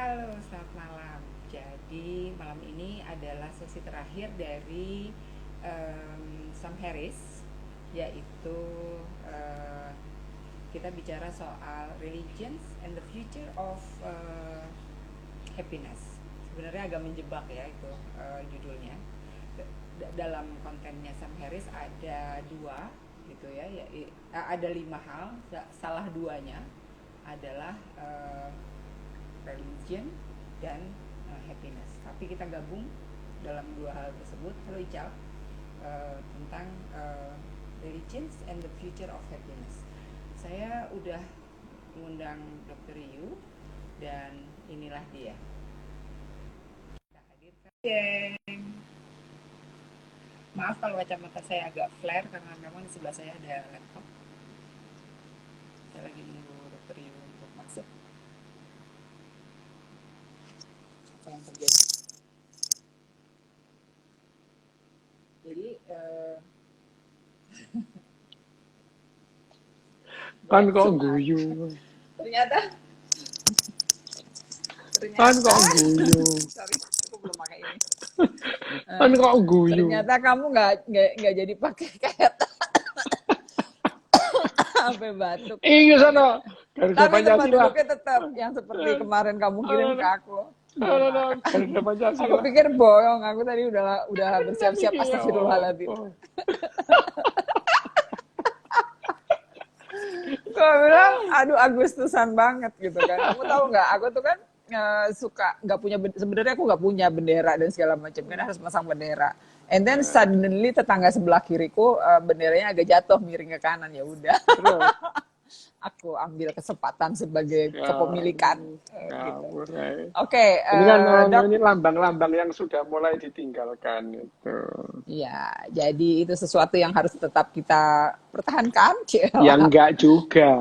Halo, selamat malam. Jadi malam ini adalah sesi terakhir dari Sam Harris, yaitu eh, kita bicara soal religions and the future of happiness. Sebenarnya agak menjebak ya itu judulnya. Dalam kontennya Sam Harris ada dua gitu ya, ada 5 hal. Salah duanya adalah religion dan happiness. Tapi kita gabung dalam 2 hal tersebut. Halo Ical, tentang religions and the future of happiness. Saya udah mengundang Dr. Yu dan inilah dia. Kita hadirkan. Yeng. Maaf kalau kacamata saya agak flare karena memang di sebelah saya ada laptop. Saya lagi menunggu Dr. Yu untuk masuk. Apa yang terjadi? Jadi kan kok guyu ternyata kan kok guyu sorry, aku belum pakai ini. kan kok guyu Ternyata kamu nggak jadi pakai kayak sampai batuk. iya sana Garuda Tapi tempat Pancasila duduknya tetap yang seperti kemarin kamu kirim ke aku. Garuda Aku Pancasila pikir bohong, aku tadi udah bersiap-siap astagfirullahaladzim. Kau bilang, aduh Agustusan banget gitu kan. Kamu tahu nggak? Aku tuh kan suka nggak punya, sebenarnya aku nggak punya bendera dan segala macam kan, harus masang bendera. And then suddenly tetangga sebelah kiriku benderanya agak jatuh miring ke kanan, ya udah. Aku ambil kesempatan sebagai kepemilikan. Gitu. Oke, ini kan Dok. ini lambang-lambang yang sudah mulai ditinggalkan itu. Iya, jadi itu sesuatu yang harus tetap kita pertahankan. Ya enggak juga,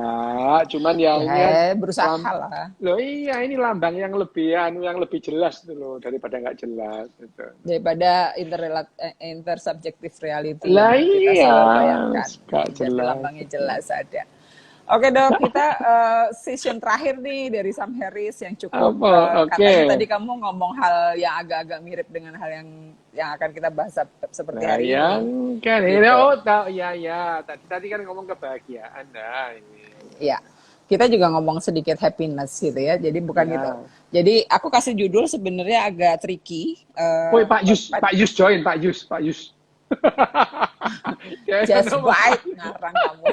cuman ya ini kan Berusaha lah. Loh iya ini lambang yang lebih jelas itu loh daripada nggak jelas gitu. Daripada intersubjective reality Lah yang kita iya, selalu bayangkan. nggak Jadi jelas. lambangnya jelas ada. Oke Dok, kita session terakhir nih dari Sam Harris yang cukup katanya tadi kamu ngomong hal yang agak-agak mirip dengan hal yang akan kita bahas seperti hari ini. Kan gitu. Ya. Tadi kan ngomong kebahagiaan dah ini. Iya. Kita juga ngomong sedikit happiness gitu ya. Jadi bukan gitu. Jadi aku kasih judul sebenarnya agak tricky. Woi Pak Yus join Pak Yus. Just bite ngarang kamu.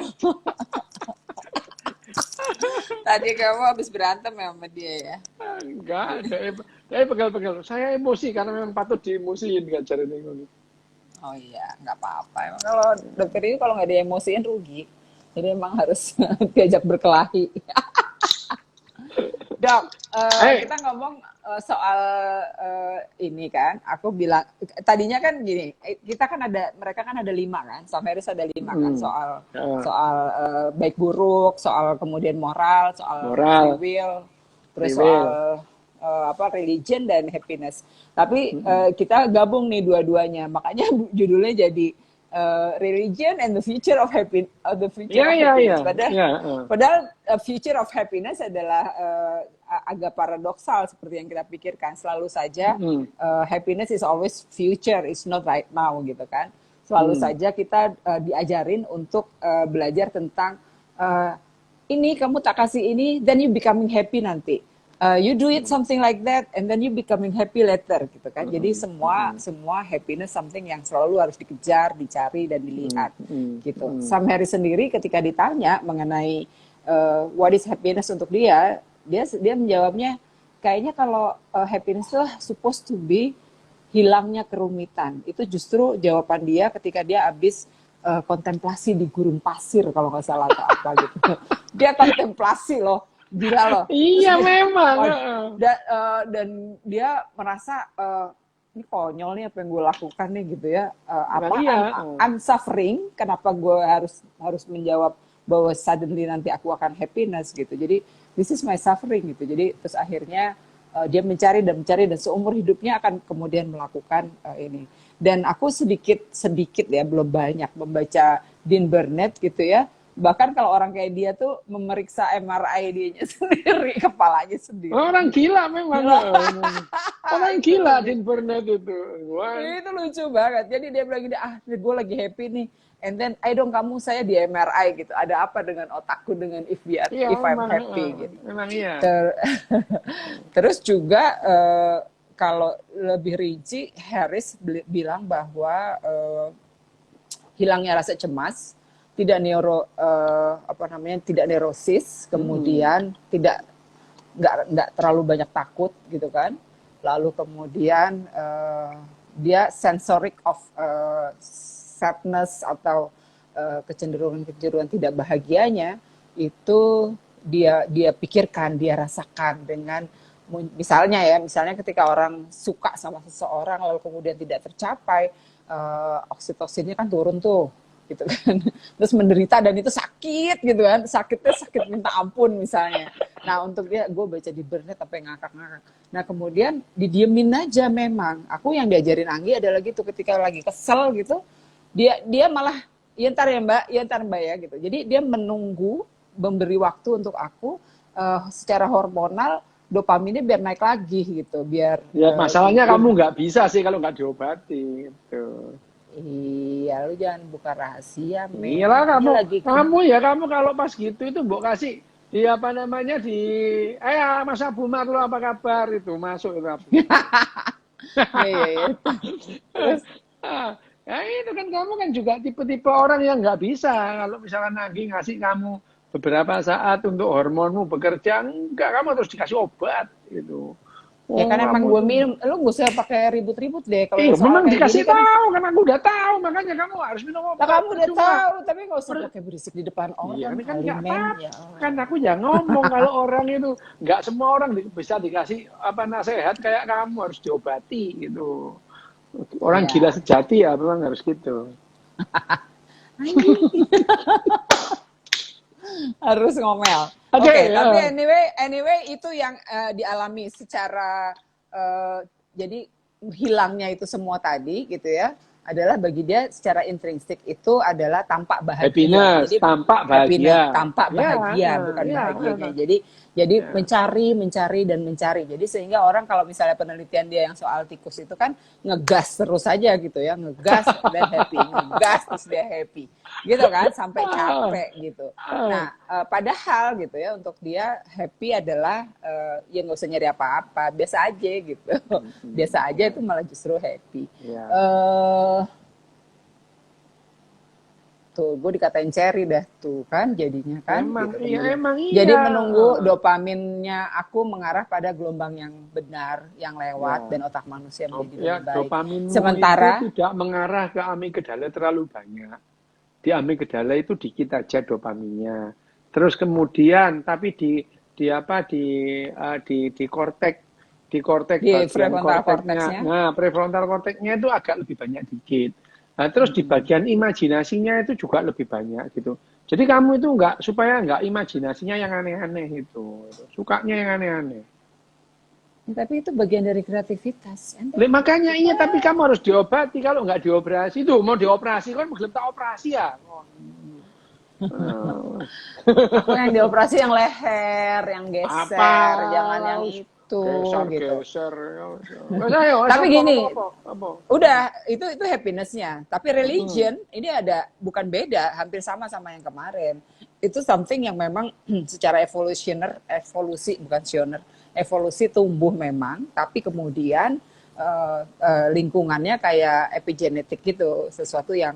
Tadi kamu habis berantem ya sama dia ya? Enggak, saya pegal-pegal. Saya emosi karena memang patut diemosiin ngajarin ini. Oh iya, nggak apa-apa. Emang kalau dokter ini kalau nggak diemosiin rugi. Jadi emang harus diajak berkelahi. Dok, kita ngomong soal ini kan. Aku bilang tadinya kan gini, mereka kan ada 5 kan, Sam Harris ada 5 kan soal baik buruk, soal kemudian moral, soal free will, terus soal religion dan happiness. Tapi kita gabung nih dua-duanya, makanya judulnya jadi religion and the future of happiness. Padahal future of happiness adalah agak paradoksal seperti yang kita pikirkan. Selalu saja happiness is always future, it's not right now gitu kan. Selalu saja kita diajarin untuk belajar tentang ini kamu tak kasih ini, then you becoming happy nanti. You do it something like that and then you becoming happy later gitu kan. Jadi semua happiness something yang selalu harus dikejar, dicari dan dilihat gitu. Sam Harris sendiri ketika ditanya mengenai what is happiness untuk dia menjawabnya kayaknya kalau happiness itu supposed to be hilangnya kerumitan. Itu justru jawaban dia ketika dia habis kontemplasi di gurun pasir kalau nggak salah atau apa gitu. Dia kontemplasi loh. Gila loh. Iya memang. Dan dia merasa ini konyol nih apa yang gue lakukan nih gitu ya. I'm suffering. Kenapa gue harus menjawab bahwa suddenly nanti aku akan happiness gitu. Jadi this is my suffering gitu. Jadi terus akhirnya dia mencari dan seumur hidupnya akan kemudian melakukan ini. Dan aku sedikit ya belum banyak membaca Dean Burnett gitu ya. Bahkan kalau orang kayak dia tuh memeriksa MRI dianya sendiri, kepalanya sendiri. Orang gila memang. Orang gila di internet itu. Wah. Itu lucu banget. Jadi dia bilang gini, gue lagi happy nih. And then, kamu saya di MRI gitu. Ada apa dengan otakku dengan if I'm happy gitu. Memang iya. Terus juga kalau lebih rinci, Harris bilang bahwa hilangnya rasa cemas, tidak tidak neurosis, kemudian nggak terlalu banyak takut gitu kan. Lalu kemudian dia sensoric of sadness atau kecenderungan tidak bahagianya itu dia pikirkan, dia rasakan dengan misalnya ketika orang suka sama seseorang lalu kemudian tidak tercapai, oksitosinnya kan turun tuh gitu kan, terus menderita dan itu sakit gitu kan, sakitnya sakit minta ampun misalnya. Nah untuk dia, gue baca di Bernet sampai ngakak-ngakak. Nah kemudian didiemin aja. Memang aku yang diajarin Anggi adalah gitu, ketika lagi kesel gitu, dia malah ya ntar mbak ya gitu. Jadi dia menunggu, memberi waktu untuk aku secara hormonal dopaminnya biar naik lagi gitu, biar ya masalahnya kamu nggak bisa sih kalau nggak diobati gitu. Iya, lu jangan buka rahasia. Iyalah kamu kalau pas gitu itu mbok kasih di apa namanya di Mas Abu Mat, lo apa kabar itu masuk itu apa? Iya. Terus ya itu kan kamu kan juga tipe-tipe orang yang nggak bisa kalau misalkan Nagi ngasih kamu beberapa saat untuk hormonmu bekerja, enggak, kamu terus dikasih obat gitu. Ya kan emang gue minum, lu gak usah pakai ribut-ribut deh. Kalau memang dikasih tahu kan aku udah tahu, makanya kamu harus minum obat. Kamu udah tahu, tapi gak usah pakai berisik di depan orang. Iya, kan nggak apa-apa. Kan aku ya ngomong kalau orang itu nggak semua orang bisa dikasih nasihat kayak kamu harus diobati gitu. Orang gila sejati ya memang harus gitu. Harus ngomel. Oke, tapi anyway itu yang dialami secara jadi hilangnya itu semua tadi gitu ya, adalah bagi dia secara intrinsik itu adalah tampak bahagia. Happiness, jadi, tampak bahagia. Tampak bahagia, bukan bahagianya. Jadi mencari dan mencari. Jadi sehingga orang kalau misalnya penelitian dia yang soal tikus itu kan ngegas terus saja gitu ya, ngegas dan happy, ngegas terus dia happy, gitu kan, sampai capek gitu. Nah, padahal gitu ya, untuk dia happy adalah ya nggak usah nyari apa-apa, biasa aja gitu, biasa aja itu malah justru happy. Tuh, gue dikatain cherry dah tuh kan jadinya kan. Emang, gitu, iya, emang iya. Jadi menunggu dopaminnya aku mengarah pada gelombang yang benar, yang lewat, dan otak manusia menjadi lebih baik. Dopaminmu sementara itu tidak mengarah ke amigdala terlalu banyak. Di amigdala itu dikit aja dopaminnya. Terus kemudian tapi di korteks, di prefrontal cortexnya. Nah, prefrontal cortexnya itu agak lebih banyak dikit. Nah, terus di bagian imajinasinya itu juga lebih banyak gitu. Jadi kamu itu supaya nggak imajinasinya yang aneh-aneh itu. Sukanya yang aneh-aneh. Ya, tapi itu bagian dari kreativitas. Makanya iya, tapi kamu harus diobati. Kalau nggak dioperasi, tuh mau dioperasi kan belum tak operasi ya. Yang dioperasi yang leher, yang geser, jangan yang itu. Geser. Tapi gini, udah itu happiness-nya. Tapi religion ini ada bukan beda, hampir sama yang kemarin. Itu something yang memang secara evolusi tumbuh memang, tapi kemudian lingkungannya kayak epigenetik gitu, sesuatu yang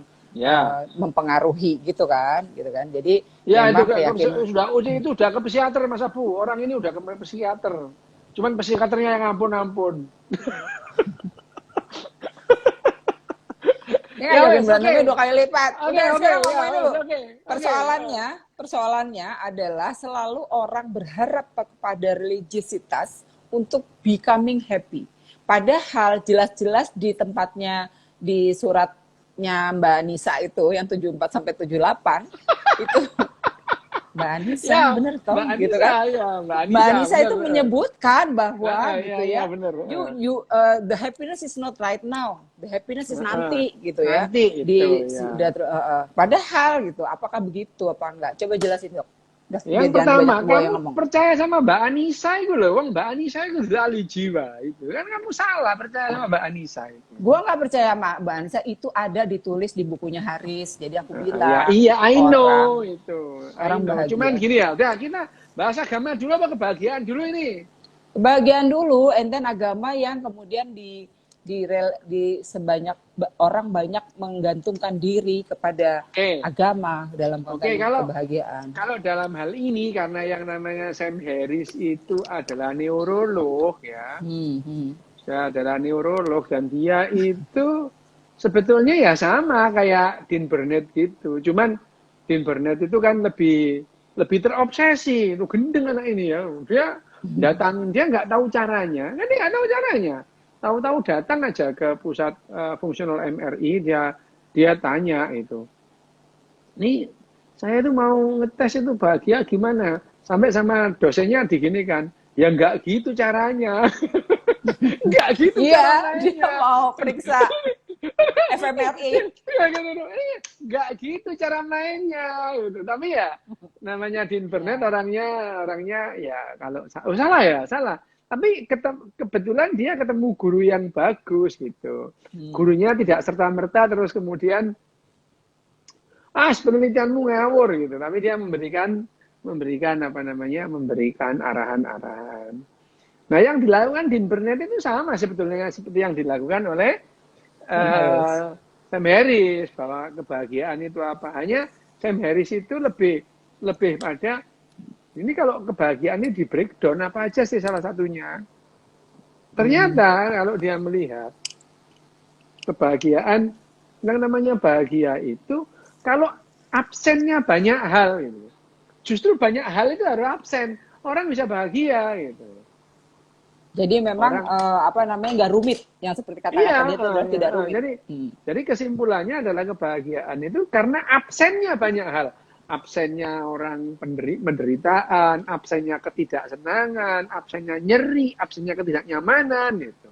mempengaruhi gitu kan. Jadi ya itu udah ke psikiater Mas Abu. Orang ini udah ke psikiater. Cuman psikiaternya yang ampun. Ya, berantemnya 2 kali lipat. Sekarang ngomongin dulu. Persoalannya adalah selalu orang berharap kepada religiositas untuk becoming happy. Padahal jelas-jelas di tempatnya, di suratnya Mbak Nisa itu yang 74 sampai 78 itu Mbak Anissa, Ya, bener toh, Mbak gitu Anissa, kan? ya, Mbak Mbak Anissa, Anissa bener. itu menyebutkan bahwa Ya, gitu ya, ya, bener. the happiness is not right now, the happiness is Heeh. nanti gitu ya. Nanti itu ya. Padahal gitu, apakah begitu apa enggak? Coba jelasin dok. Udah, biar Yang jangan banyak pertama, gua kamu yang ngomong. percaya sama Mbak Anissa itu loh. Wong Mbak Anissa itu ahli jiwa itu. Kan kamu salah percaya sama Mbak Anissa itu. Gue nggak percaya Mbak Anissa itu ada ditulis di bukunya Haris. Jadi aku Ya, bilang iya, I know orang itu. I orang know. Cuman bahagia. gini ya, udah kita bahas agama dulu apa kebahagiaan dulu ini? Kebahagiaan dulu, and then agama yang kemudian di sebanyak orang banyak menggantungkan diri kepada Oke. agama dalam Oke, konteks kebahagiaan. kalau dalam hal ini karena yang namanya Sam Harris itu adalah neurolog ya. Dia adalah neurolog dan dia itu sebetulnya ya sama kayak Dean Burnett gitu. Cuman Dean Burnett itu kan lebih terobsesi, itu gendeng anak ini ya. Dia datang, dia nggak tahu caranya, kan dia nggak tahu caranya. Tahu-tahu datang aja ke pusat fungsional MRI, dia tanya itu. Ini saya tuh mau ngetes itu bahagia gimana? Sampai sama dosennya diginikan, ya nggak gitu caranya. Nggak gitu Iya, caranya. dia mau periksa FMRI. Nggak gitu cara mainnya. Gitu. Tapi ya namanya Dean Burnett orangnya ya kalau salah ya salah. Tapi kebetulan dia ketemu guru yang bagus gitu. Gurunya tidak serta-merta terus kemudian penelitianmu ngawur gitu. Tapi dia memberikan arahan-arahan. Nah, yang dilakukan Dean Burnett itu sama sebetulnya seperti yang dilakukan oleh Sam Harris, bahwa kebahagiaan itu apa. Hanya Sam Harris itu lebih pada ini kalau kebahagiaan ini di breakdown apa aja sih salah satunya. Ternyata kalau dia melihat kebahagiaan, yang namanya bahagia itu kalau absennya banyak hal gitu. Justru banyak hal itu harus absen. Orang bisa bahagia gitu. Jadi memang nggak rumit, yang seperti kata-kata dia itu adalah tidak rumit. Jadi kesimpulannya adalah kebahagiaan itu karena absennya banyak hal. Absennya orang penderitaan, absennya ketidaksenangan, absennya nyeri, absennya ketidaknyamanan gitu.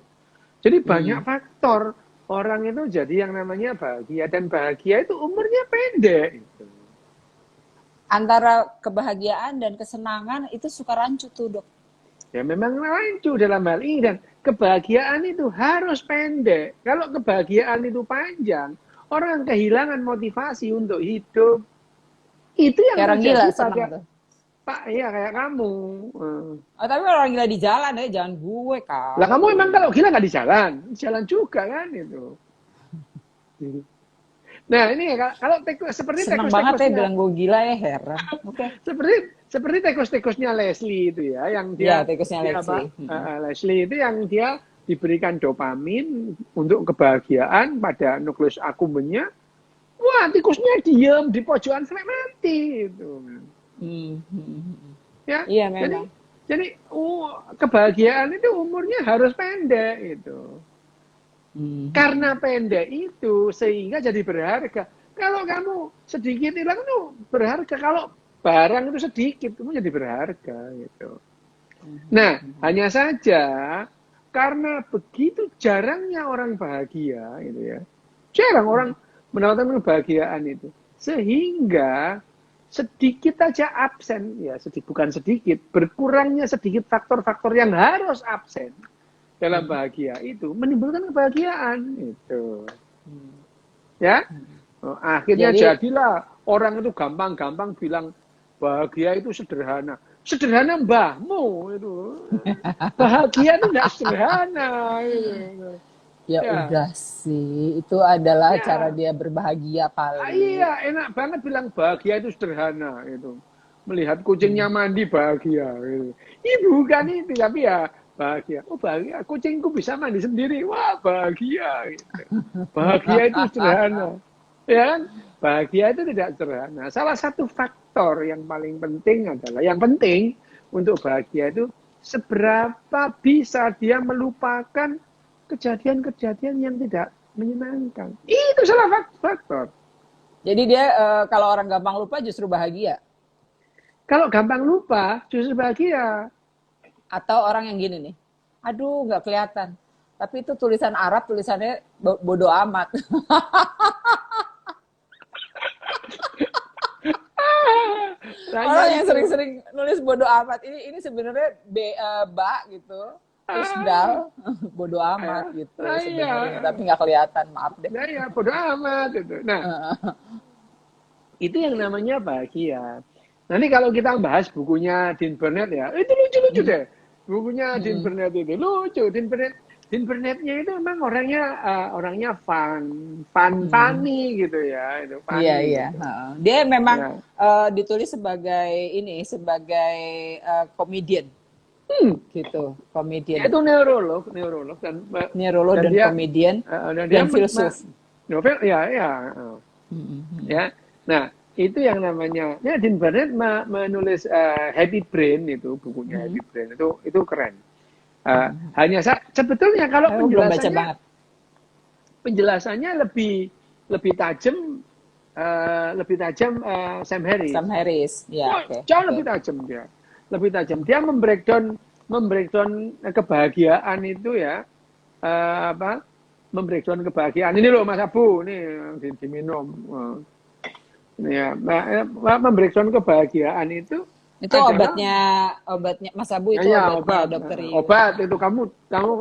Jadi banyak faktor orang itu jadi yang namanya bahagia, dan bahagia itu umurnya pendek gitu. Antara kebahagiaan dan kesenangan itu suka rancu tuh dok. Ya memang rancu dalam hal ini, dan kebahagiaan itu harus pendek. Kalau kebahagiaan itu panjang, orang kehilangan motivasi untuk hidup. Itu yang kayak terjadi pada Pak, ya kayak kamu. Tapi orang gila di jalan ya, jangan gue kan. Lah kamu emang kalau gila nggak di jalan juga kan itu. Nah ini kalau seperti seneng banget ya bilang gue gila ya, heran. Okay. Seperti tikus-tikusnya Leslie itu ya, yang dia tikusnya Leslie. Leslie itu yang dia diberikan dopamin untuk kebahagiaan pada nukleus akumbennya. Wah, tikusnya diem di pojokan sampai mati itu. Ya, iya memang. Jadi kebahagiaan itu umurnya harus pendek itu. Karena pendek itu sehingga jadi berharga. Kalau kamu sedikit hilang itu berharga. Kalau barang itu sedikit, kamu jadi berharga gitu. Nah, hanya saja karena begitu jarangnya orang bahagia gitu ya. Jarang orang mendapatkan kebahagiaan itu. Sehingga sedikit aja absen, ya bukan sedikit, berkurangnya sedikit faktor-faktor yang harus absen dalam bahagia itu menimbulkan kebahagiaan itu. Ya, akhirnya jadilah orang itu gampang-gampang bilang bahagia itu sederhana. Sederhana mbahmu itu. Bahagia itu tidak sederhana. Gitu. Ya udah sih, itu adalah cara dia berbahagia kali. Iya, enak banget bilang bahagia itu sederhana itu. Melihat kucingnya mandi bahagia gitu. Bukan itu, tapi ya bahagia. Oh bahagia, kucingku bisa mandi sendiri. Wah bahagia gitu. Bahagia itu sederhana. Ya kan? Bahagia itu tidak sederhana. Salah satu faktor yang paling penting adalah, yang penting untuk bahagia itu seberapa bisa dia melupakan kejadian-kejadian yang tidak menyenangkan. Itu salah faktor. Jadi dia kalau orang gampang lupa justru bahagia. Kalau gampang lupa, justru bahagia. Atau orang yang gini nih, aduh nggak kelihatan. Tapi itu tulisan Arab, tulisannya bodo amat. Orang yang sering-sering nulis bodo amat, ini sebenarnya ba gitu, terus dal, bodo amat gitu sebenarnya, tapi nggak kelihatan, maaf deh. Ya, bodo amat gitu. Nah, itu yang namanya bahagia. Nanti kalau kita bahas bukunya Dean Burnett ya, itu lucu-lucu deh. Bukunya Dean Burnett itu lucu. Dean Burnett-nya itu memang orangnya funny gitu ya. Itu funny. Iya. Gitu. Dia memang ditulis sebagai komedian. Gitu, komedian. Itu neurolog dan komedian dan filsuf. Novel, ya. Ya. Nah, itu yang namanya, ya Dean Burnett menulis Happy Brain itu, bukunya Happy Brain itu keren. Hanya sebetulnya kalau penjelasannya lebih tajam Sam Harris. Sam Harris, ya. Jauh lebih tajam dia. Lebih tajam. Dia membreakdown kebahagiaan itu ya, membreakdown kebahagiaan. Ini loh Mas Abu, nih diminum. Ya, membreakdown kebahagiaan itu obatnya Mas Abu itu obat. Dokter obat itu kamu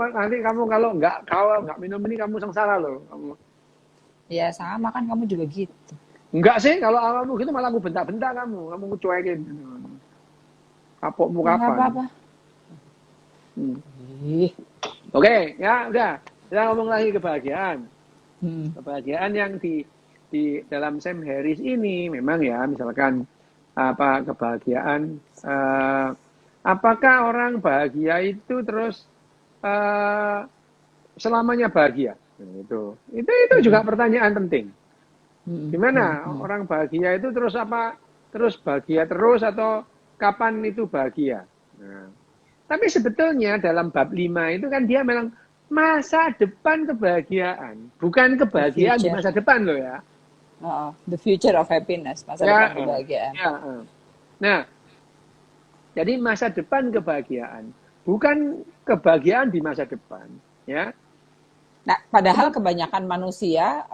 nanti kamu kalau nggak minum ini kamu sengsara loh kamu. Ya sama kan kamu juga gitu. Enggak sih, kalau kamu gitu malah aku bentak-bentak kamu cuekin. Kapokmu kapan? Apa-apa. Oke, ya udah. Kita ngomong lagi kebahagiaan. Kebahagiaan yang di dalam Sam Harris ini memang ya, misalkan kebahagiaan, apakah orang bahagia itu terus selamanya bahagia? Itu juga pertanyaan penting. Gimana orang bahagia itu terus bahagia terus atau kapan itu bahagia? Nah, tapi sebetulnya dalam bab 5 itu kan dia memang masa depan kebahagiaan, bukan kebahagiaan di masa depan loh ya. The future of happiness, masa depan kebahagiaan. Nah, jadi masa depan kebahagiaan, bukan kebahagiaan di masa depan, ya. Nah, padahal kebanyakan manusia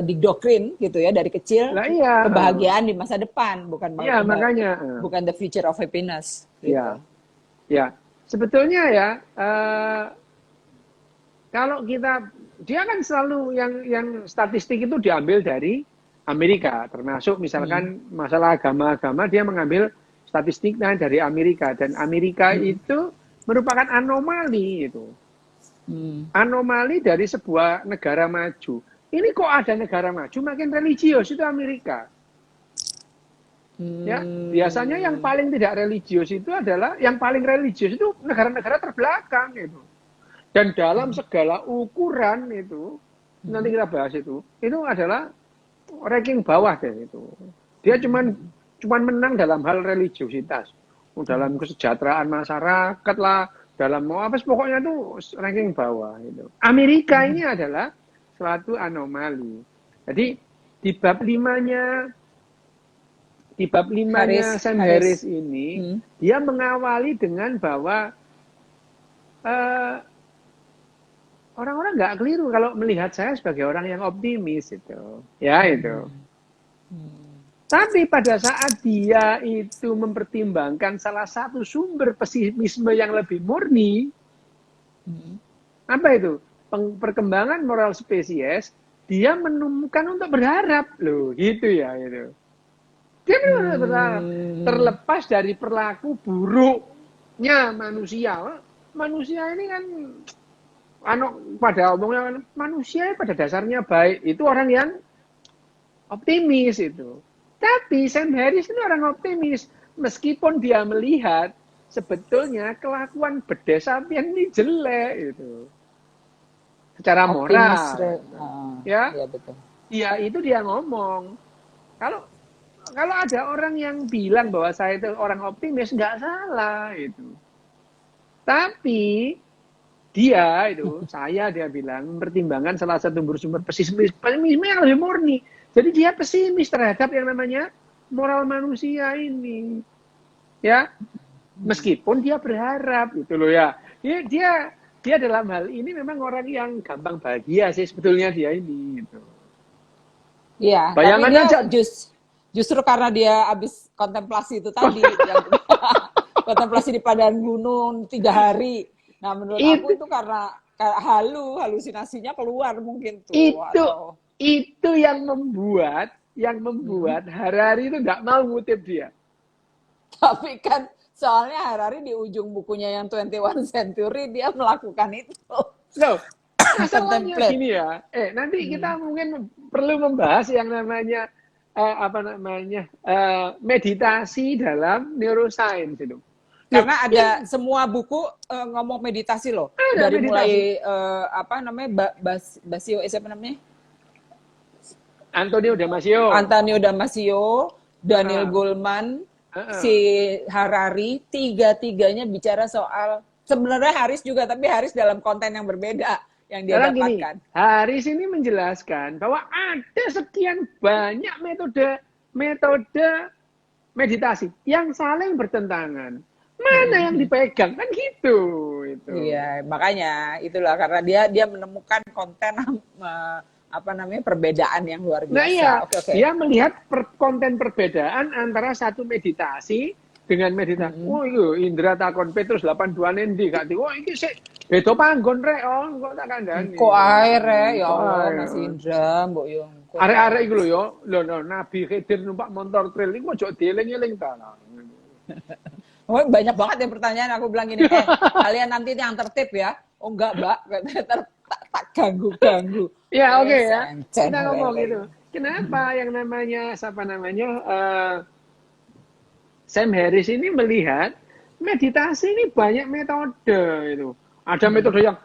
didoktrin gitu ya dari kecil, kebahagiaan di masa depan, bukan bukan the future of happiness. Gitu. Ya. Sebetulnya ya, kalau dia kan selalu yang statistik itu diambil dari Amerika, termasuk misalkan masalah agama-agama, dia mengambil statistiknya dari Amerika, dan Amerika itu merupakan anomali itu. Anomali dari sebuah negara maju. Ini kok ada negara maju makin religius itu Amerika. Ya, biasanya yang paling tidak religius itu adalah yang paling religius itu negara-negara terbelakang itu. Dan dalam segala ukuran itu, nanti kita bahas itu adalah ranking bawah deh itu. Dia cuman menang dalam hal religiositas, dalam kesejahteraan masyarakat lah, dalam mau apa pokoknya itu ranking bawah itu. Amerika ini adalah suatu anomali. Jadi di bab 5-nya Sam Harris ini dia mengawali dengan bahwa orang-orang nggak keliru kalau melihat saya sebagai orang yang optimis itu. Ya itu. Tapi pada saat dia itu mempertimbangkan salah satu sumber pesimisme yang lebih murni, apa itu? Perkembangan moral spesies, dia menemukan untuk berharap loh, gitu ya itu. Dia berharap terlepas dari perilaku buruknya manusia. Manusia ini kan pada omongnya manusia pada dasarnya baik, itu orang yang optimis itu. Tapi Sam Harris itu orang optimis, meskipun dia melihat sebetulnya kelakuan berdasarkan ini jelek itu. Secara moral. Ya betul. Ya itu dia ngomong. Kalau ada orang yang bilang bahwa saya itu orang optimis, nggak salah itu. Tapi dia bilang mempertimbangkan salah satu sumber pesimisme yang lebih murni. Jadi dia pesimis terhadap yang namanya moral manusia ini. Ya, meskipun dia berharap gitu loh ya. Dia dalam hal ini memang orang yang gampang bahagia sih sebetulnya dia ini gitu. Iya, tapi Bayangan dia aja. justru karena dia habis kontemplasi itu tadi, yang kontemplasi di padang gunung 3 hari. Nah, menurut aku Itu itu karena halusinasinya keluar mungkin tuh, itu atau itu yang hmm. membuat Harari itu nggak mau ngutip dia. Tapi kan soalnya Harari di ujung bukunya yang 21 Century dia melakukan itu. Loh, masalahnya Contemplate. gini ya. Nanti Hmm. kita mungkin perlu membahas yang namanya apa namanya meditasi dalam neuroscience itu. Loh, Karena ada semua buku ngomong meditasi loh. ada Dari meditasi. mulai apa namanya Basio, siapa namanya? Antonio Damasio. Antonio Damasio, Daniel Uh, Goleman, uh, si uh. Harari, tiga-tiganya bicara soal sebenarnya Haris juga, tapi Haris dalam konten yang berbeda yang dia Sekarang gini, dapatkan. Haris ini menjelaskan bahwa ada sekian banyak metode metode meditasi yang saling bertentangan. Mana yang dipegang kan gitu itu. Iya, makanya itulah karena dia menemukan konten apa namanya perbedaan yang luar Nah iya, biasa. Oke, oke. dia melihat konten perbedaan antara satu meditasi dengan meditasi. Oh iya, Indra takon Petrus 82 nendi gak oh iki sik beda panggon rek kok tak kandhani. Kok air ya Kok Allah ae. Mas Indra, Mbok Yung. Arek-arek iku lho ya, lho Nabi Khidir numpak motor trail iku ojo dieling-eling ta. Oh, banyak banget yang pertanyaan aku bilang gini, kalian nanti yang tertib ya. Oh enggak, Mbak, katanya tak ganggu-ganggu. Ya oke ya, Sencen kita ngomong lele. gitu. Kenapa yang namanya siapa namanya Sam Harris ini melihat meditasi ini banyak metode itu. Ada metode yang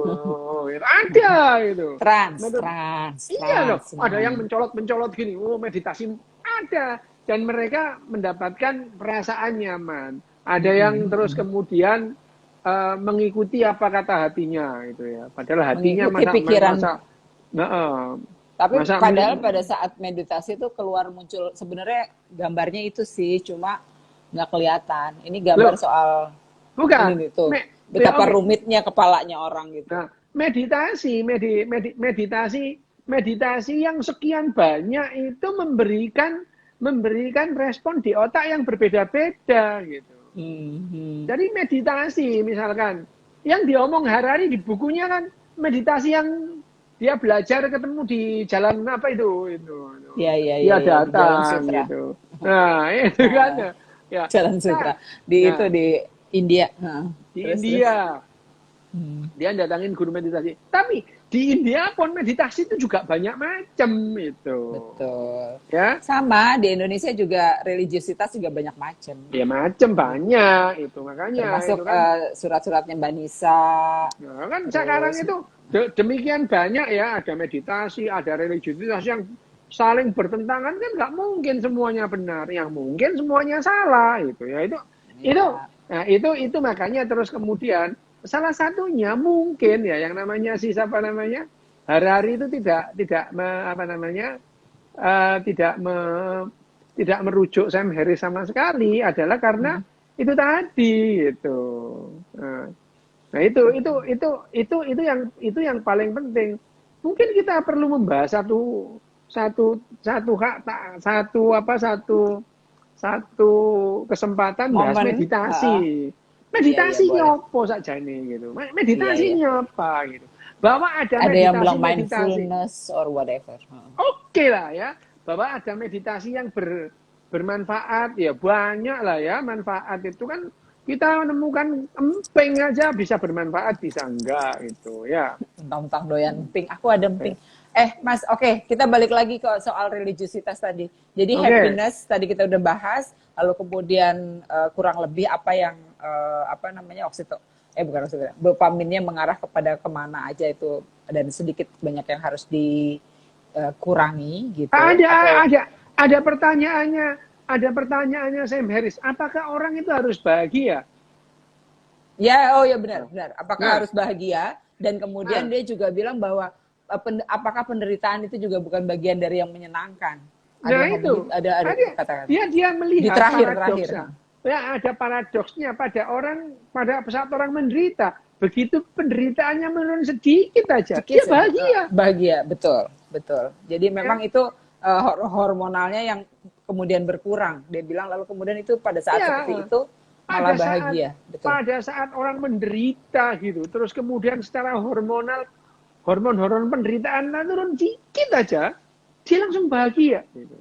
gitu. Ada itu. Metode, iya loh, Trans. ada yang mencolot-mencolot gini. Oh, meditasi ada dan mereka mendapatkan perasaan nyaman. Ada yang terus kemudian mengikuti apa kata hatinya gitu ya. Padahal hatinya Mengikuti pikiran. nah, Tapi masa padahal pada saat meditasi itu keluar muncul sebenarnya gambarnya itu sih, cuma nggak kelihatan. Ini gambar loh, soal bukan. ini tuh betapa Oke. rumitnya kepalanya orang gitu. Nah, meditasi yang sekian banyak itu memberikan respon di otak yang berbeda-beda gitu. Jadi meditasi misalkan yang diomong Harari di bukunya kan meditasi yang dia belajar ketemu di jalan apa itu. Iya, iya, iya, Dia ya, di Jalan datang Sutra. gitu. Nah, itu kan ya. Jalan Nah, Sutra. Di nah, itu di India. di Terus, terus. India dia datangin guru meditasi. Tapi di India pun meditasi itu juga banyak macam itu. Betul. Ya. Sama di Indonesia juga religiusitas juga banyak macam. Ya macam banyak itu makanya Termasuk itu kan. surat-suratnya Mbak Nisa. Nah, kan sekarang Terus itu demikian banyak ya, ada meditasi, ada religiusitas yang saling bertentangan kan nggak mungkin semuanya benar, yang mungkin semuanya salah itu ya ya, itu makanya terus kemudian salah satunya mungkin ya yang namanya siapa namanya Harari itu tidak apa namanya tidak merujuk Sam Harris sama sekali adalah karena itu tadi gitu. Nah itu yang paling penting. Mungkin kita perlu membahas satu kesempatan bahas momen. meditasi. Iya, iya, boleh. Meditasinya apa saja nih gitu. Iya, iya. Meditasinya apa gitu. Bahwa ada Ada yang bilang meditasi. mindfulness or whatever. Oke lah ya. Bahwa ada meditasi yang bermanfaat ya banyak lah ya manfaat itu kan kita menemukan emping aja bisa bermanfaat bisa enggak gitu ya. Tentang doyan emping. Aku ada emping. Mas, oke, kita balik lagi ke soal religiusitas tadi. Jadi happiness tadi kita udah bahas, lalu kemudian kurang lebih apa yang apa namanya bukan oksito, dopaminnya mengarah kepada kemana aja itu dan sedikit banyak yang harus dikurangi gitu. Ada pertanyaannya Sam Harris. Apakah orang itu harus bahagia? Ya, ya benar. Apakah harus bahagia? Dan kemudian dia juga bilang bahwa apakah penderitaan itu juga bukan bagian dari yang menyenangkan? Ada Nah yang itu, ngomong, ada kata-kata. dia Di melihat terakhir. paradoksnya. Ya, ada paradoksnya pada saat orang menderita. Begitu penderitaannya menurun sedikit aja, Sedikit dia saja. bahagia. Bahagia, betul, betul. Jadi memang Ya. itu hormonalnya yang kemudian berkurang. Dia bilang lalu kemudian itu pada saat Ya, seperti itu malah bahagia. Betul. pada saat orang menderita gitu, terus kemudian secara hormonal, hormon penderitaan turun dikit aja, dia langsung bahagia. Gitu.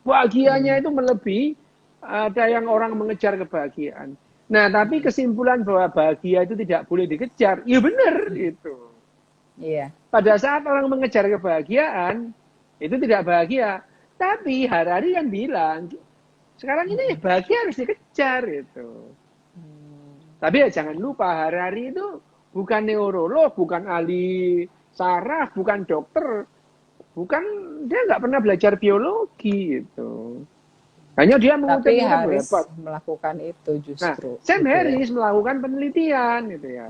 Bahagianya itu melebihi ada yang orang mengejar kebahagiaan. Nah, tapi kesimpulan bahwa bahagia itu tidak boleh dikejar, ya benar gitu. Iya. Pada saat orang mengejar kebahagiaan, itu tidak bahagia. Tapi Harari yang bilang, sekarang ini bahagia harus dikejar gitu. Tapi ya jangan lupa Harari itu bukan neurolog, bukan ahli saraf, bukan dokter, dia nggak pernah belajar biologi gitu. Hanya dia mengutip Tapi Harris beberapa. melakukan itu justru. Nah, Sam gitu Harris ya. melakukan penelitian gitu ya.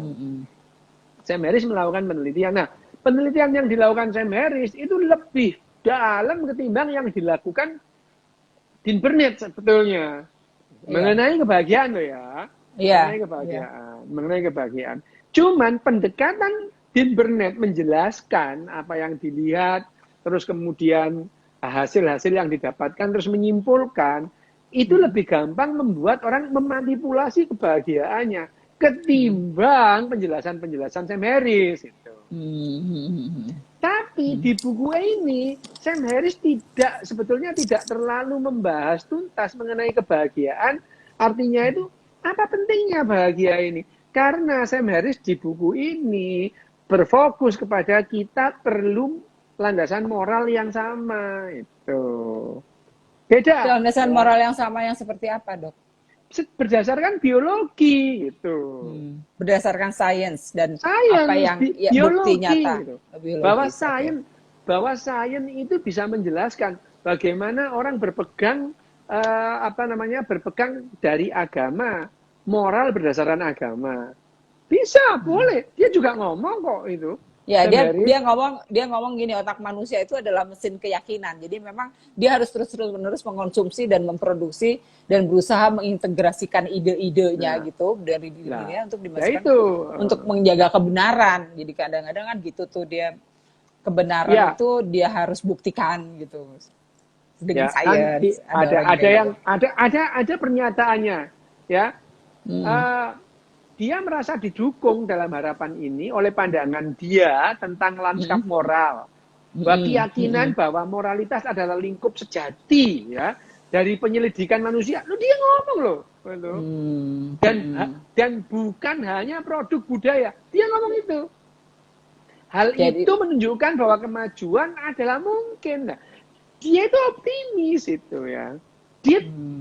Sam Harris melakukan penelitian. Nah, penelitian yang dilakukan Sam Harris itu lebih dalam ketimbang yang dilakukan Dean Burnett sebetulnya. Mengenai kebahagiaan loh ya. Mengenai kebahagiaan. Cuman pendekatan Dean Burnett menjelaskan apa yang dilihat, terus kemudian hasil-hasil yang didapatkan, terus menyimpulkan, itu lebih gampang membuat orang memanipulasi kebahagiaannya ketimbang penjelasan-penjelasan Sam Harris. Gitu. Tapi di buku ini, Sam Harris sebetulnya tidak terlalu membahas tuntas mengenai kebahagiaan. Artinya itu, apa pentingnya bahagia ini? Karena Sam Harris di buku ini berfokus kepada kita perlu landasan moral yang sama. Itu beda. Landasan moral yang sama yang seperti apa, Dok? Berdasarkan biologi gitu. Berdasarkan sains dan apa yang bukti nyata gitu. Bahwa sains itu bisa menjelaskan bagaimana orang berpegang berpegang dari agama, moral berdasarkan agama. Bisa, boleh. Dia juga ngomong kok itu. Ya, dia ngomong gini, otak manusia itu adalah mesin keyakinan. Jadi memang dia harus terus-menerus mengkonsumsi dan memproduksi dan berusaha mengintegrasikan ide-idenya gitu dari dirinya untuk dimasukkan untuk menjaga kebenaran. Jadi kadang-kadang kan gitu tuh dia kebenaran itu dia harus buktikan gitu. Dengan sains. Ada pernyataannya ya. Dia merasa didukung dalam harapan ini oleh pandangan dia tentang lanskap moral. Bahwa keyakinan bahwa moralitas adalah lingkup sejati ya dari penyelidikan manusia. Dia ngomong loh. Dan bukan hanya produk budaya. Dia ngomong itu. Hal itu menunjukkan bahwa kemajuan adalah mungkin. Nah, dia itu optimis itu ya.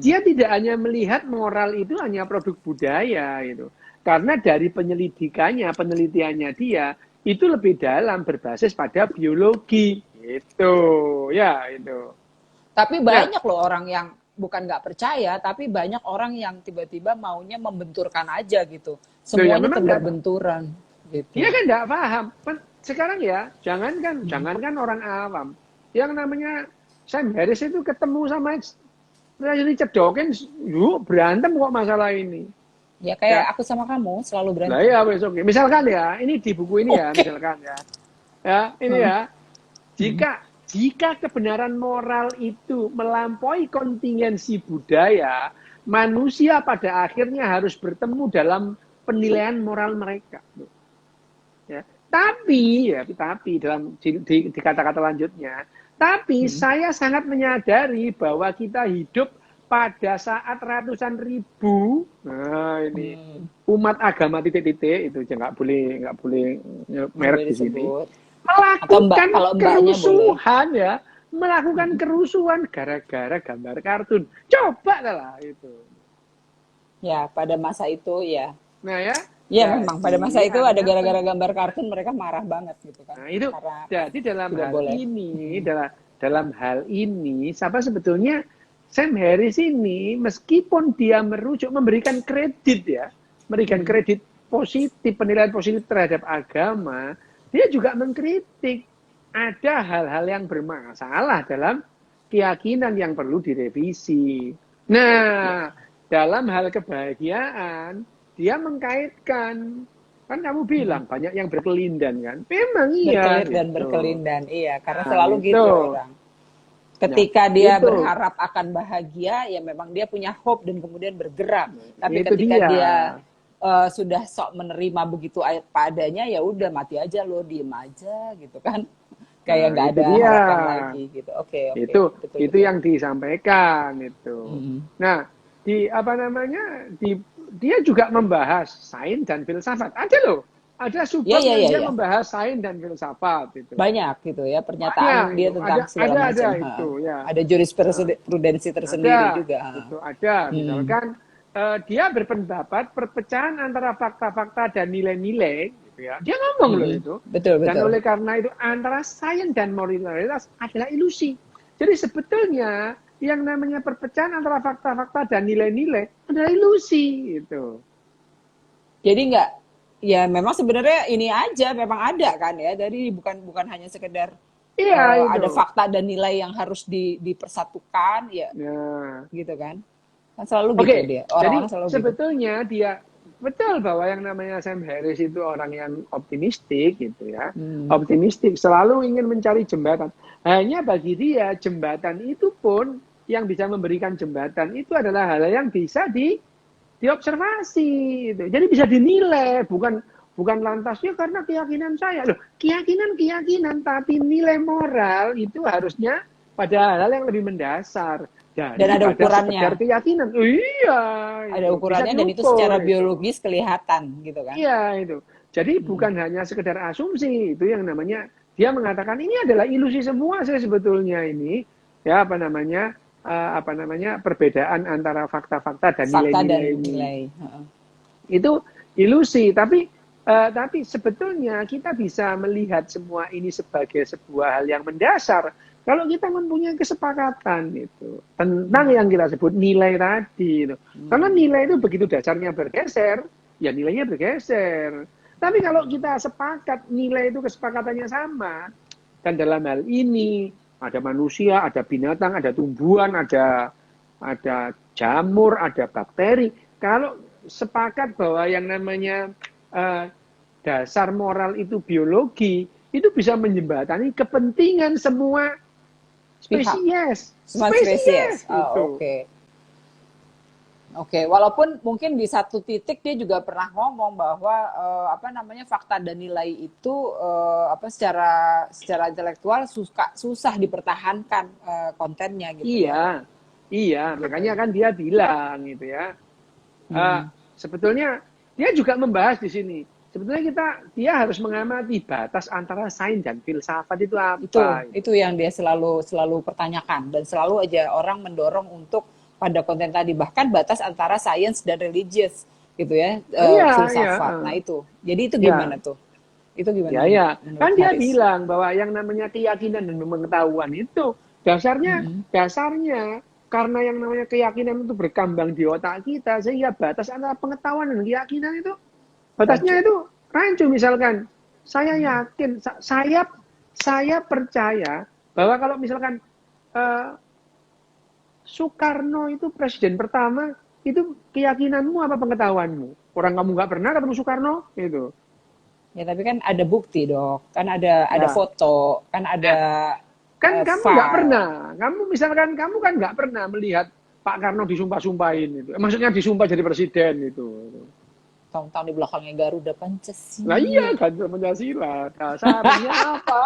Dia tidak hanya melihat moral itu hanya produk budaya gitu. Karena dari penelitiannya dia itu lebih dalam berbasis pada biologi itu ya itu. Tapi banyak loh orang yang bukan nggak percaya, tapi banyak orang yang tiba-tiba maunya membenturkan aja gitu. Semuanya berbenturan. Gitu. Dia kan nggak paham. Sekarang ya jangankan orang awam, yang namanya Sam Harris itu ketemu sama Richard Dawkins, berantem kok masalah ini. Ya kayak aku sama kamu selalu berantem. Nah ya wes oke. Misalkan ya, ini di buku ini ya, misalkan ya. Ya, ini ya. Jika kebenaran moral itu melampaui kontingensi budaya, manusia pada akhirnya harus bertemu dalam penilaian moral mereka. Ya. Tapi dalam di kata-kata lanjutnya, saya sangat menyadari bahwa kita hidup pada saat ratusan ribu, umat agama titik-titik itu nggak boleh merek di sini, melakukan kerusuhan ya, melakukan kerusuhan gara-gara gambar kartun. Coba lah itu. Ya pada masa itu ya. Nah ya. Ya memang pada masa itu ada gara-gara gambar kartun mereka marah banget gitu kan. Nah itu. Jadi dalam hal ini, siapa sebetulnya Sam Harris ini meskipun dia memberikan kredit positif, penilaian positif terhadap agama, dia juga mengkritik ada hal-hal yang bermasalah dalam keyakinan yang perlu direvisi. Nah, dalam hal kebahagiaan, dia mengkaitkan, kan kamu bilang banyak yang berkelindan kan? Memang iya. Berkelit dan Gitu. berkelindan, iya. Karena Nah, selalu itu. gitu orang. Ketika dia itu. berharap akan bahagia, ya memang dia punya hope dan kemudian bergerak. Tapi Itu ketika dia sudah sok menerima begitu apa adanya, ya udah mati aja lo, diem aja gitu kan. Kayak nggak itu ada dia. harapan lagi gitu. Oke. Itu betul. yang disampaikan itu. Nah, dia juga membahas sains dan filsafat. Ada loh. Ada subbab yang dia membahas sains dan filsafat itu. Banyak gitu ya pernyataan dia tentang segala macam. Itu, ya. Ada jurisprudensi tersendiri juga. Itu ada. Misalkan dia berpendapat perpecahan antara fakta-fakta dan nilai-nilai. Gitu ya. Dia ngomong loh itu. Betul. Dan oleh karena itu antara sains dan moralitas adalah ilusi. Jadi sebetulnya yang namanya perpecahan antara fakta-fakta dan nilai-nilai adalah ilusi itu. Jadi ya memang sebenarnya ini aja memang ada kan ya, dari bukan hanya sekedar ada fakta dan nilai yang harus dipersatukan ya. Gitu kan selalu gitu dia. Jadi sebetulnya gitu. Dia betul bahwa yang namanya Sam Harris itu orang yang optimistik gitu ya. Optimistik, selalu ingin mencari jembatan. Hanya bagi dia jembatan itu pun yang bisa memberikan jembatan itu adalah hal yang bisa diobservasi gitu. Jadi bisa dinilai, bukan lantasnya karena keyakinan saya. Loh, keyakinan, tapi nilai moral itu harusnya pada hal yang lebih mendasar. Dan ada ukurannya. Keyakinan. Iya. Ada ukurannya dan itu secara biologis kelihatan gitu kan. Iya itu. Jadi bukan hanya sekedar asumsi, itu yang namanya dia mengatakan ini adalah ilusi semua sebetulnya ini. Ya perbedaan antara fakta-fakta dan nilai-nilai. Itu ilusi, tapi sebetulnya kita bisa melihat semua ini sebagai sebuah hal yang mendasar kalau kita mempunyai kesepakatan itu tentang yang kita sebut nilai tadi itu. Karena nilai itu begitu dasarnya bergeser, ya nilainya bergeser. Tapi kalau kita sepakat nilai itu kesepakatannya sama, dan dalam hal ini ada manusia, ada binatang, ada tumbuhan, ada jamur, ada bakteri. Kalau sepakat bahwa yang namanya dasar moral itu biologi, itu bisa menjembatani kepentingan semua spesies. Oke. Walaupun mungkin di satu titik dia juga pernah ngomong bahwa fakta dan nilai itu secara intelektual susah dipertahankan kontennya gitu. Iya, makanya kan dia bilang gitu ya. Sebetulnya dia juga membahas di sini. Sebetulnya dia harus mengamati batas antara sains dan filsafat itu apa. Itu yang dia selalu pertanyakan, dan selalu aja orang mendorong untuk pada konten tadi, bahkan batas antara sains dan religius gitu ya, filsafat. Nah itu. Jadi itu gimana tuh? Itu gimana? Ya. Kan dia bilang bahwa yang namanya keyakinan dan pengetahuan itu dasarnya karena yang namanya keyakinan itu berkembang di otak kita, sehingga batas antara pengetahuan dan keyakinan itu batasnya itu rancu. Misalkan saya yakin, saya percaya bahwa kalau misalkan Soekarno itu presiden pertama, itu keyakinanmu apa pengetahuanmu? Orang kamu nggak pernah ketemu Soekarno itu. Ya tapi kan ada bukti dok, kan ada foto, kan ada kan kamu nggak pernah. Kamu kan nggak pernah melihat Pak Karno disumpah-sumpahin itu. Maksudnya disumpah jadi presiden itu. Tahun-tahun di belakangnya Garuda Pancasila. Nah iya, Garuda Pancasila. Dasarnya apa?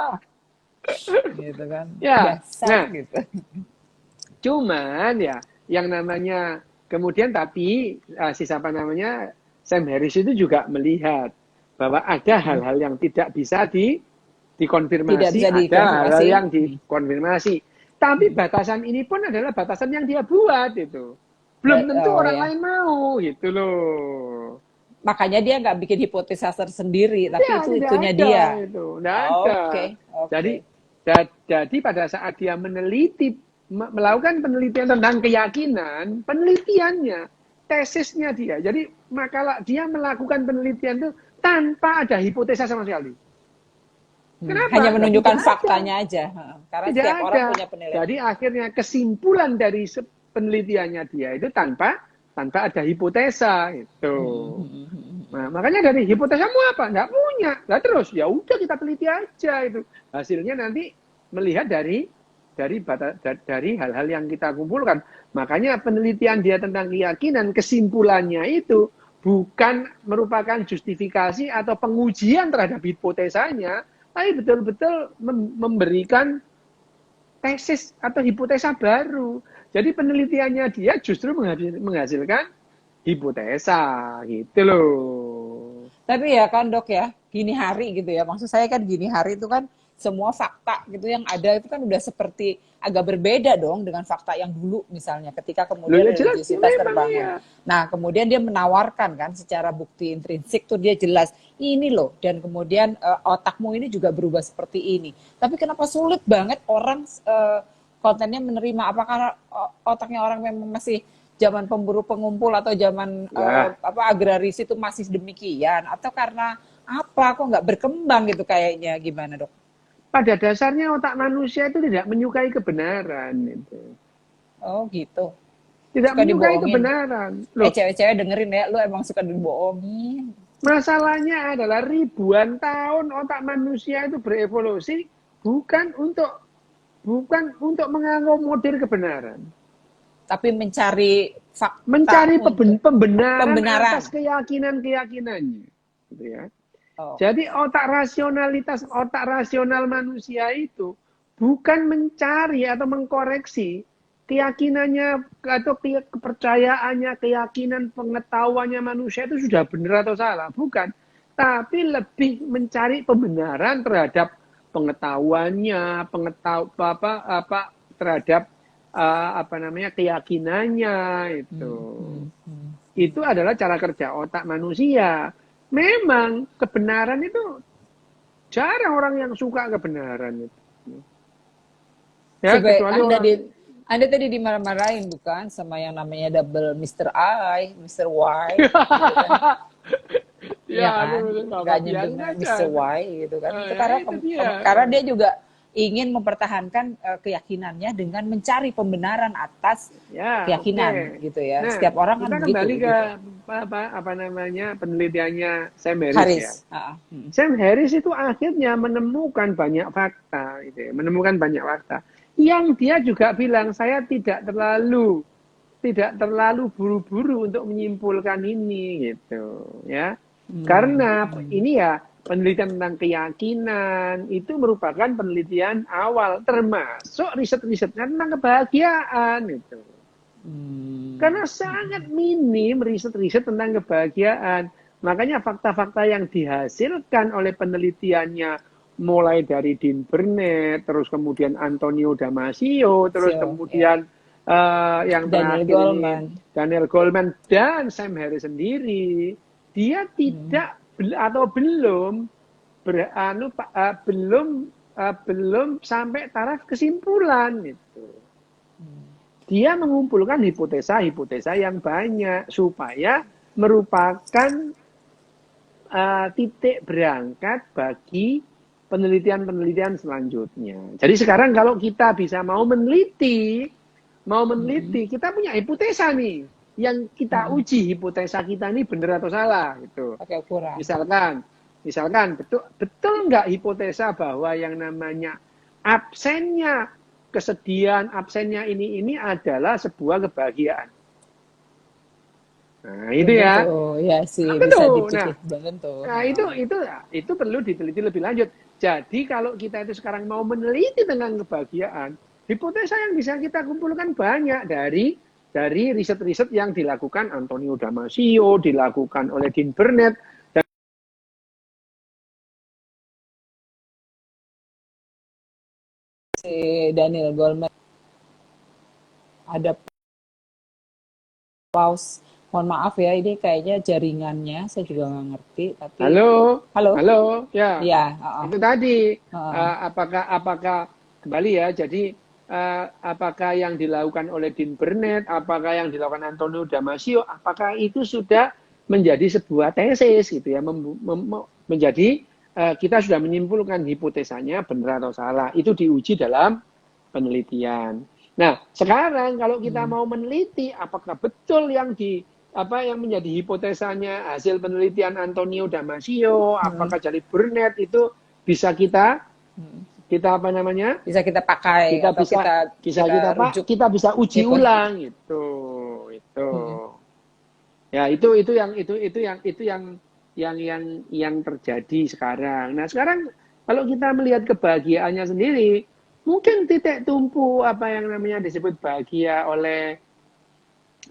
Gitu kan. Ya. Dasar gitu. Cuman ya, yang namanya kemudian tapi Sam Harris itu juga melihat bahwa ada hal-hal yang tidak bisa dikonfirmasi, ada hal-hal yang dikonfirmasi. Tapi batasan ini pun adalah batasan yang dia buat itu. Belum tentu orang lain mau gitu loh. Makanya dia nggak bikin hipotesa tersendiri, tapi itunya dia. Nggak ada. Jadi pada saat dia melakukan penelitian tentang keyakinan, penelitiannya, tesisnya dia. Jadi makalah dia melakukan penelitian itu tanpa ada hipotesa sama sekali. Kenapa? Hanya menunjukkan Tidak faktanya aja. Karena Tidak setiap orang ada. punya penilaian. Jadi akhirnya kesimpulan dari penelitiannya dia itu tanpa ada hipotesa itu. Nah, makanya dari hipotesamu apa? Nggak punya. Nah terus ya udah kita teliti aja itu. Hasilnya nanti melihat dari hal-hal yang kita kumpulkan. Makanya penelitian dia tentang keyakinan, kesimpulannya itu bukan merupakan justifikasi atau pengujian terhadap hipotesanya, tapi betul-betul memberikan tesis atau hipotesa baru. Jadi penelitiannya dia justru menghasilkan hipotesa gitu loh. Tapi ya kan dok ya, gini hari gitu ya. Maksud saya kan gini hari itu kan semua fakta gitu yang ada itu kan udah seperti agak berbeda dong dengan fakta yang dulu misalnya ketika kemudian Loh, ya jelas, religiositas ya terbangun. ya. Nah kemudian dia menawarkan kan secara bukti intrinsik tuh dia jelas ini loh dan kemudian otakmu ini juga berubah seperti ini. Tapi kenapa sulit banget orang kontennya menerima? Apakah otaknya orang memang masih zaman pemburu pengumpul atau zaman agraris itu masih demikian atau karena apa kok nggak berkembang gitu kayaknya gimana dok? Pada dasarnya otak manusia itu tidak menyukai kebenaran itu. Oh gitu. Tidak Suka menyukai dibohongin. kebenaran. Loh, cewek-cewek dengerin ya, lu emang suka dibohongin. Masalahnya adalah ribuan tahun otak manusia itu berevolusi bukan untuk mengakomodir kebenaran. Tapi mencari fakta. Mencari pembenaran atas pembenaran. keyakinan-keyakinannya. Gitu ya. Oh. Jadi otak rasional manusia itu bukan mencari atau mengkoreksi keyakinannya atau kepercayaannya, keyakinan pengetahuannya manusia itu sudah benar atau salah, bukan. Tapi lebih mencari pembenaran terhadap pengetahuannya, terhadap keyakinannya itu. Itu adalah cara kerja otak manusia. Memang kebenaran itu jarang orang yang suka kebenaran itu. Ya, kecuali Anda tadi dimarah-marahin bukan sama yang namanya double Mr. I, Mr. Y. Gitu kan? Ya kan? Gak nyebut Mr. Y gitu kan. Itu karena dia juga ingin mempertahankan keyakinannya dengan mencari pembenaran atas keyakinan gitu ya. Nah, setiap orang kan begitu. Kembali ke penelitiannya Sam Harris. Ya. Sam Harris itu akhirnya menemukan banyak fakta, gitu ya. Menemukan banyak fakta. Yang dia juga bilang saya tidak terlalu buru-buru untuk menyimpulkan ini gitu, ya. Karena ini ya penelitian tentang keyakinan itu merupakan penelitian awal, termasuk riset-risetnya tentang kebahagiaan itu. Karena sangat minim riset-riset tentang kebahagiaan. Makanya fakta-fakta yang dihasilkan oleh penelitiannya mulai dari Dean Burnett, terus kemudian Antonio Damasio, terus kemudian yang Daniel Goleman. Daniel Goleman dan Sam Harris sendiri, dia tidak atau belum sampai taraf kesimpulan itu. Dia mengumpulkan hipotesa yang banyak supaya merupakan titik berangkat bagi penelitian selanjutnya. Jadi sekarang kalau kita bisa mau meneliti, kita punya hipotesa nih yang kita uji hipotesa kita ini benar atau salah gitu. Pakai ukuran. Misalkan betul nggak hipotesa bahwa yang namanya kesedihan absennya ini adalah sebuah kebahagiaan. Nah, itu ya. Ya sih, bisa dipikir. Nah, itu perlu diteliti lebih lanjut. Jadi kalau kita itu sekarang mau meneliti tentang kebahagiaan, hipotesa yang bisa kita kumpulkan banyak dari riset-riset yang dilakukan Antonio Damasio, dilakukan oleh Dean Burnett, dan si Daniel Goleman. Ada pause. Mohon maaf ya, ini kayaknya jaringannya saya juga nggak ngerti. Tapi halo, ya. Itu tadi apakah kembali ya. Jadi apakah yang dilakukan oleh Dean Burnett, apakah yang dilakukan Antonio Damasio, apakah itu sudah menjadi sebuah tesis gitu ya, menjadi kita sudah menyimpulkan hipotesanya benar atau salah. Itu diuji dalam penelitian. Nah, sekarang kalau kita mau meneliti apakah betul yang yang menjadi hipotesanya hasil penelitian Antonio Damasio, apakah dari Burnett itu bisa kita apa namanya? Bisa kita pakai kita atau bisa rujuk. kita bisa uji ulang itu. Ya, itu yang terjadi sekarang. Nah, sekarang kalau kita melihat kebahagiaannya sendiri, mungkin titik tumpu apa yang namanya disebut bahagia oleh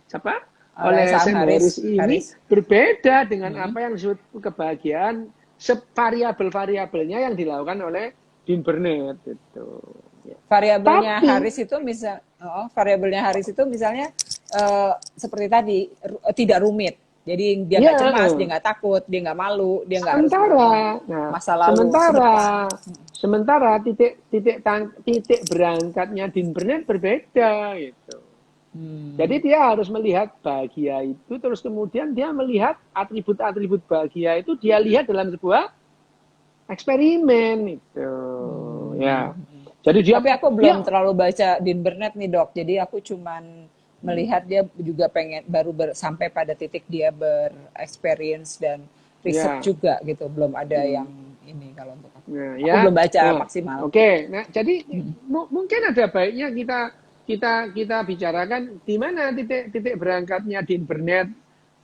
siapa? Oleh Sam Harris ini berbeda dengan apa yang disebut kebahagiaan variabel-variabelnya yang dilakukan oleh Dean Burnett itu. Variabelnya Harris itu misalnya seperti tadi tidak rumit. Jadi dia nggak cemas, dia nggak takut, dia nggak malu, dia nggak harus masa lalu. Sementara titik berangkatnya Dean Burnett berbeda gitu. Jadi dia harus melihat bahagia itu, terus kemudian dia melihat atribut-atribut bahagia itu dia lihat dalam sebuah eksperimen itu. Ya. Jadi tapi aku belum terlalu baca Dean Burnett nih, Dok. Jadi aku cuman melihat dia juga sampai pada titik dia berexperience dan riset juga gitu. Belum ada yang ini kalau untuk aku. Aku belum baca maksimal. Oke. Nah, jadi mungkin ada baiknya kita bicarakan di mana titik berangkatnya Dean Burnett,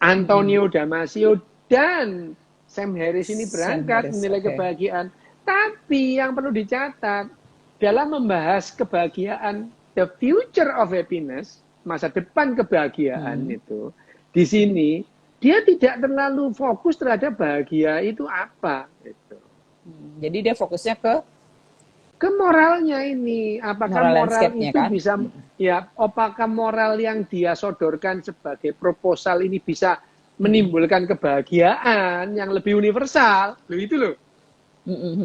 Antonio Damasio dan Sam Harris ini berangkat menilai kebahagiaan. Tapi yang perlu dicatat dalam membahas kebahagiaan, the future of happiness, masa depan kebahagiaan itu, di sini dia tidak terlalu fokus terhadap bahagia itu apa. Gitu. Jadi dia fokusnya ke moralnya ini, apakah moral itu kan? bisa, apakah moral yang dia sodorkan sebagai proposal ini bisa menimbulkan kebahagiaan yang lebih universal, itu loh.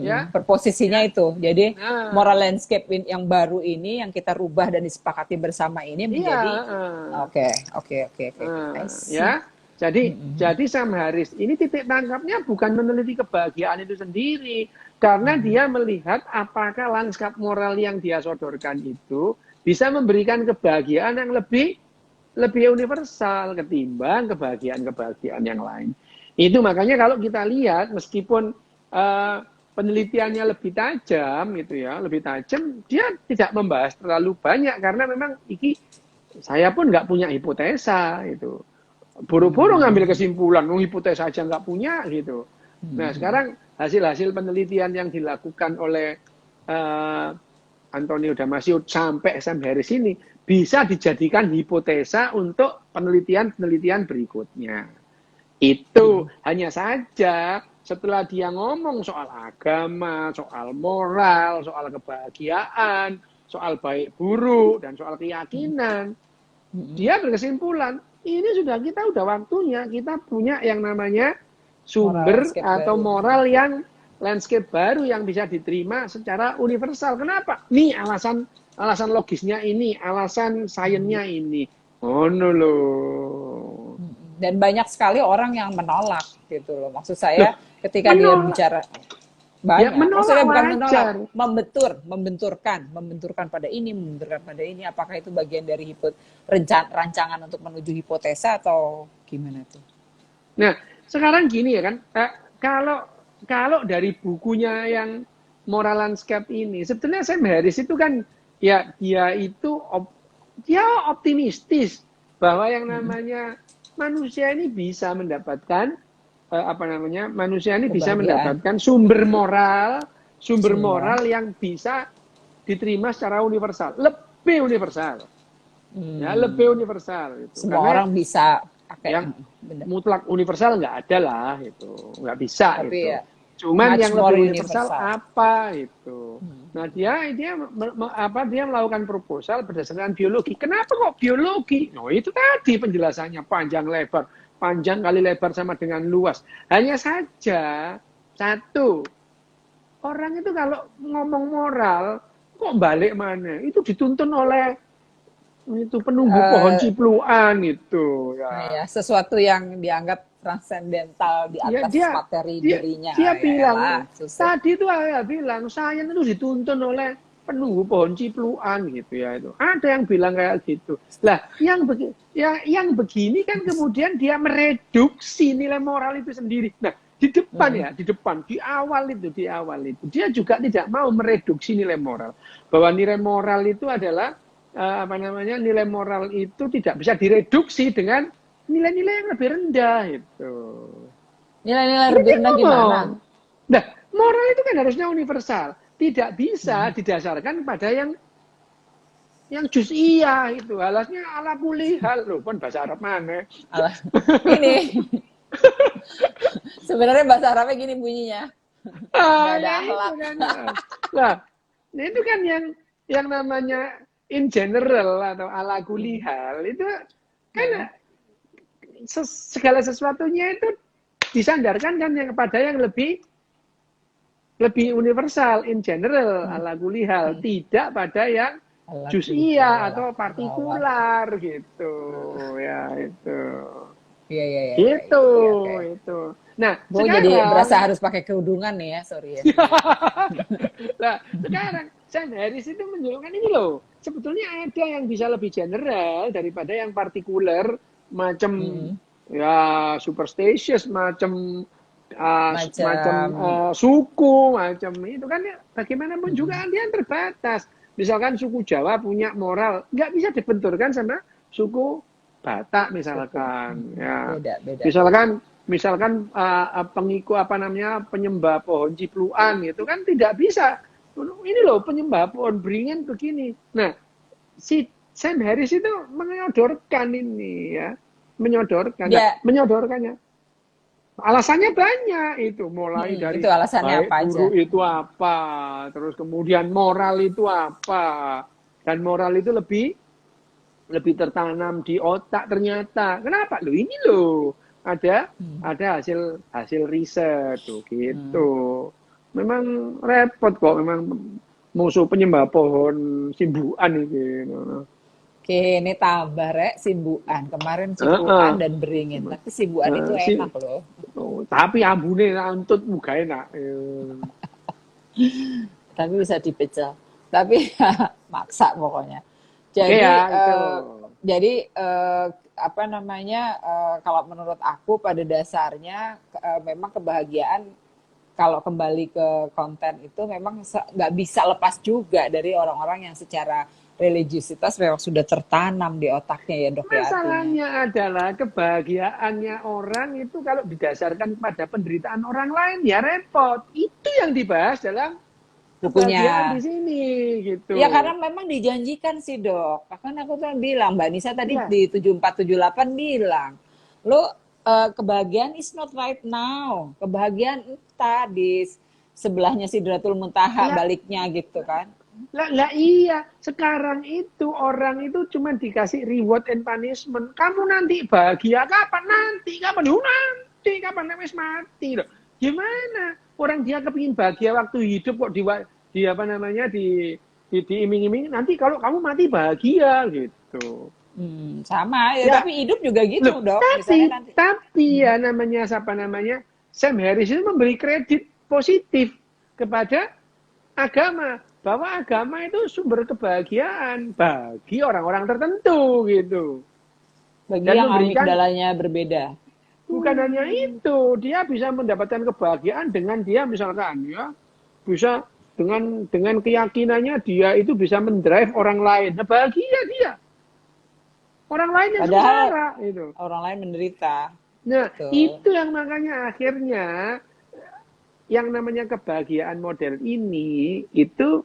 Ya, berposisinya itu. Jadi moral landscape yang baru ini yang kita rubah dan disepakati bersama ini menjadi oke. Ya. Jadi Sam Harris ini titik tangkapnya bukan meneliti kebahagiaan itu sendiri, karena dia melihat apakah lanskap moral yang dia sodorkan itu bisa memberikan kebahagiaan yang lebih universal ketimbang kebahagiaan yang lain. Itu makanya kalau kita lihat meskipun penelitiannya lebih tajam dia tidak membahas terlalu banyak karena memang saya pun nggak punya hipotesa itu. Buru-buru ngambil kesimpulan, hipotesa aja nggak punya gitu. Nah, sekarang hasil-hasil penelitian yang dilakukan oleh Antonio Damasio sampai Sam Harris ini bisa dijadikan hipotesa untuk penelitian berikutnya. Itu hanya saja setelah dia ngomong soal agama, soal moral, soal kebahagiaan, soal baik buruk, dan soal keyakinan, dia berkesimpulan, ini kita udah waktunya, kita punya yang namanya sumber atau moral yang landscape baru yang bisa diterima secara universal. Kenapa? Nih alasan logisnya ini, alasan sainsnya ini. Oh no loh. Dan banyak sekali orang yang menolak gitu loh. Maksud saya ketika dia bicara banyak, maksudnya bukan menolak, membenturkan pada ini, apakah itu bagian dari rancangan untuk menuju hipotesa atau gimana tuh? Nah, sekarang gini ya kan, kalau dari bukunya yang Moral Landscape ini, sebetulnya Sam Harris itu kan dia optimistis bahwa yang namanya manusia ini bisa mendapatkan bisa mendapatkan sumber moral yang bisa diterima secara universal, lebih universal. Ya, lebih universal itu. Semua orang bisa pakai yang mutlak universal nggak ada lah itu, nggak bisa. Tapi itu. Ya, cuman yang lebih universal apa itu. Nah, dia melakukan proposal berdasarkan biologi. Kenapa kok biologi? No, itu tadi penjelasannya panjang kali lebar sama dengan luas. Hanya saja satu, orang itu kalau ngomong moral kok balik mana? Itu dituntun oleh Itu penunggu pohon cipluan itu Nah ya. ya, sesuatu yang dianggap transendental di Ya atas dia materi dia dirinya. dia Ya elah, bilang susah. tadi itu saya bilang sains itu dituntun oleh penunggu pohon cipluan gitu ya itu. Ada yang bilang kayak gitu. Lah, yang begini kan kemudian dia mereduksi nilai moral itu sendiri. Nah, di depan Hmm. ya, di awal itu dia juga tidak mau mereduksi nilai moral. Bahwa nilai moral itu adalah apa namanya? Nilai moral itu tidak bisa direduksi dengan nilai-nilai yang lebih rendah itu. Nilai-nilai Ini lebih dia rendah gimana? ngomong. Nah, moral itu kan harusnya universal. Tidak bisa Hmm. didasarkan pada yang juz'iyah itu. Alasnya ala kulli hal. Loh, pun bahasa Arab mana? Alah, ini sebenarnya bahasa Arabnya gini bunyinya. Nggak ada Ya itu akhlak. kan. Lah, itu kan yang namanya in general atau ala kulli Hmm. hal itu Hmm. kan segala sesuatunya itu disandarkan kan yang kepada yang lebih universal, in general, Hmm. ala kulihal, Hmm. tidak pada yang Alah, juz'iyah kuliah atau gawat. partikular gitu, ya itu, Iya, iya, iya, iya, itu, iya, iya, oke. itu. Nah Gue jadi berasa sekarang, harus pakai kerudungan nih ya, sorry ya. nah sekarang Sam Harris itu menunjukkan ini loh, sebetulnya ada yang bisa lebih general daripada yang partikular, macam Hmm. ya superstitious, macam semacam Macam suku, macam itu kan ya, bagaimanapun juga hmm. dia terbatas. Misalkan suku Jawa punya moral, nggak bisa dibenturkan sama suku Batak Suku. misalkan. Ya, Beda, beda, beda. misalkan pengikut apa namanya penyembah pohon cipluan itu kan tidak bisa. Ini loh penyembah pohon beringin begini. Nah, si Sam Harris itu menyodorkan ini ya, menyodorkan. Nah, Dia, menyodorkannya alasannya banyak itu, mulai dari itu alasannya apa baik aja? buruk itu apa, terus kemudian moral itu apa, dan moral itu lebih lebih tertanam di otak ternyata. Kenapa? Loh ini loh ada Hmm. ada hasil hasil riset tuh Hmm. gitu. Memang repot kok, memang musuh penyembah pohon simbukan itu. Oke, ini tambah rek simbuan. Kemarin cipuan Heeh. dan beringin. Tapi simbuan itu Si, enak loh. tapi ambune antut muga enak. Tapi bisa dipecah. Tapi maksa pokoknya. Oke Jadi, ya itu. apa namanya? Kalau menurut aku pada dasarnya memang kebahagiaan kalau kembali ke konten itu memang nggak bisa lepas juga dari orang-orang yang secara religiusitas memang sudah tertanam di otaknya ya dok ya artinya. Masalahnya adalah kebahagiaannya orang itu kalau didasarkan pada penderitaan orang lain ya repot. Itu yang dibahas dalam kebahagiaan di Bukunya. sini gitu. Ya karena memang dijanjikan sih dok. Kan aku tuh bilang, Mbak Nisa tadi Ya, di 7478 bilang, lo kebahagiaan is not right now. Kebahagiaan entah di sebelahnya Sidratul Muntaha lah, baliknya gitu kan. lah iya. Sekarang itu orang itu cuma dikasih reward and punishment. Kamu nanti bahagia kapan? Nanti kapan? Nanti kapan? Wis mati loh. Gimana? Orang dia kepingin bahagia waktu hidup kok di apa namanya diiming-iming nanti kalau kamu mati bahagia gitu. Sama ya, Ya, tapi hidup juga loh, gitu dok. Misalnya tapi nanti, tapi ya namanya siapa namanya Sam Harris itu memberi kredit positif kepada agama bahwa agama itu sumber kebahagiaan bagi orang-orang tertentu gitu bagi dan yang memberikan amigdalanya berbeda. bukan hanya itu dia bisa mendapatkan kebahagiaan dengan dia misalkan ya bisa dengan keyakinannya dia itu bisa mendrive orang lain nah, bahagia dia orang lain yang Padahal sengsara itu. orang lain menderita. Nah, Betul. itu yang makanya akhirnya yang namanya kebahagiaan model ini itu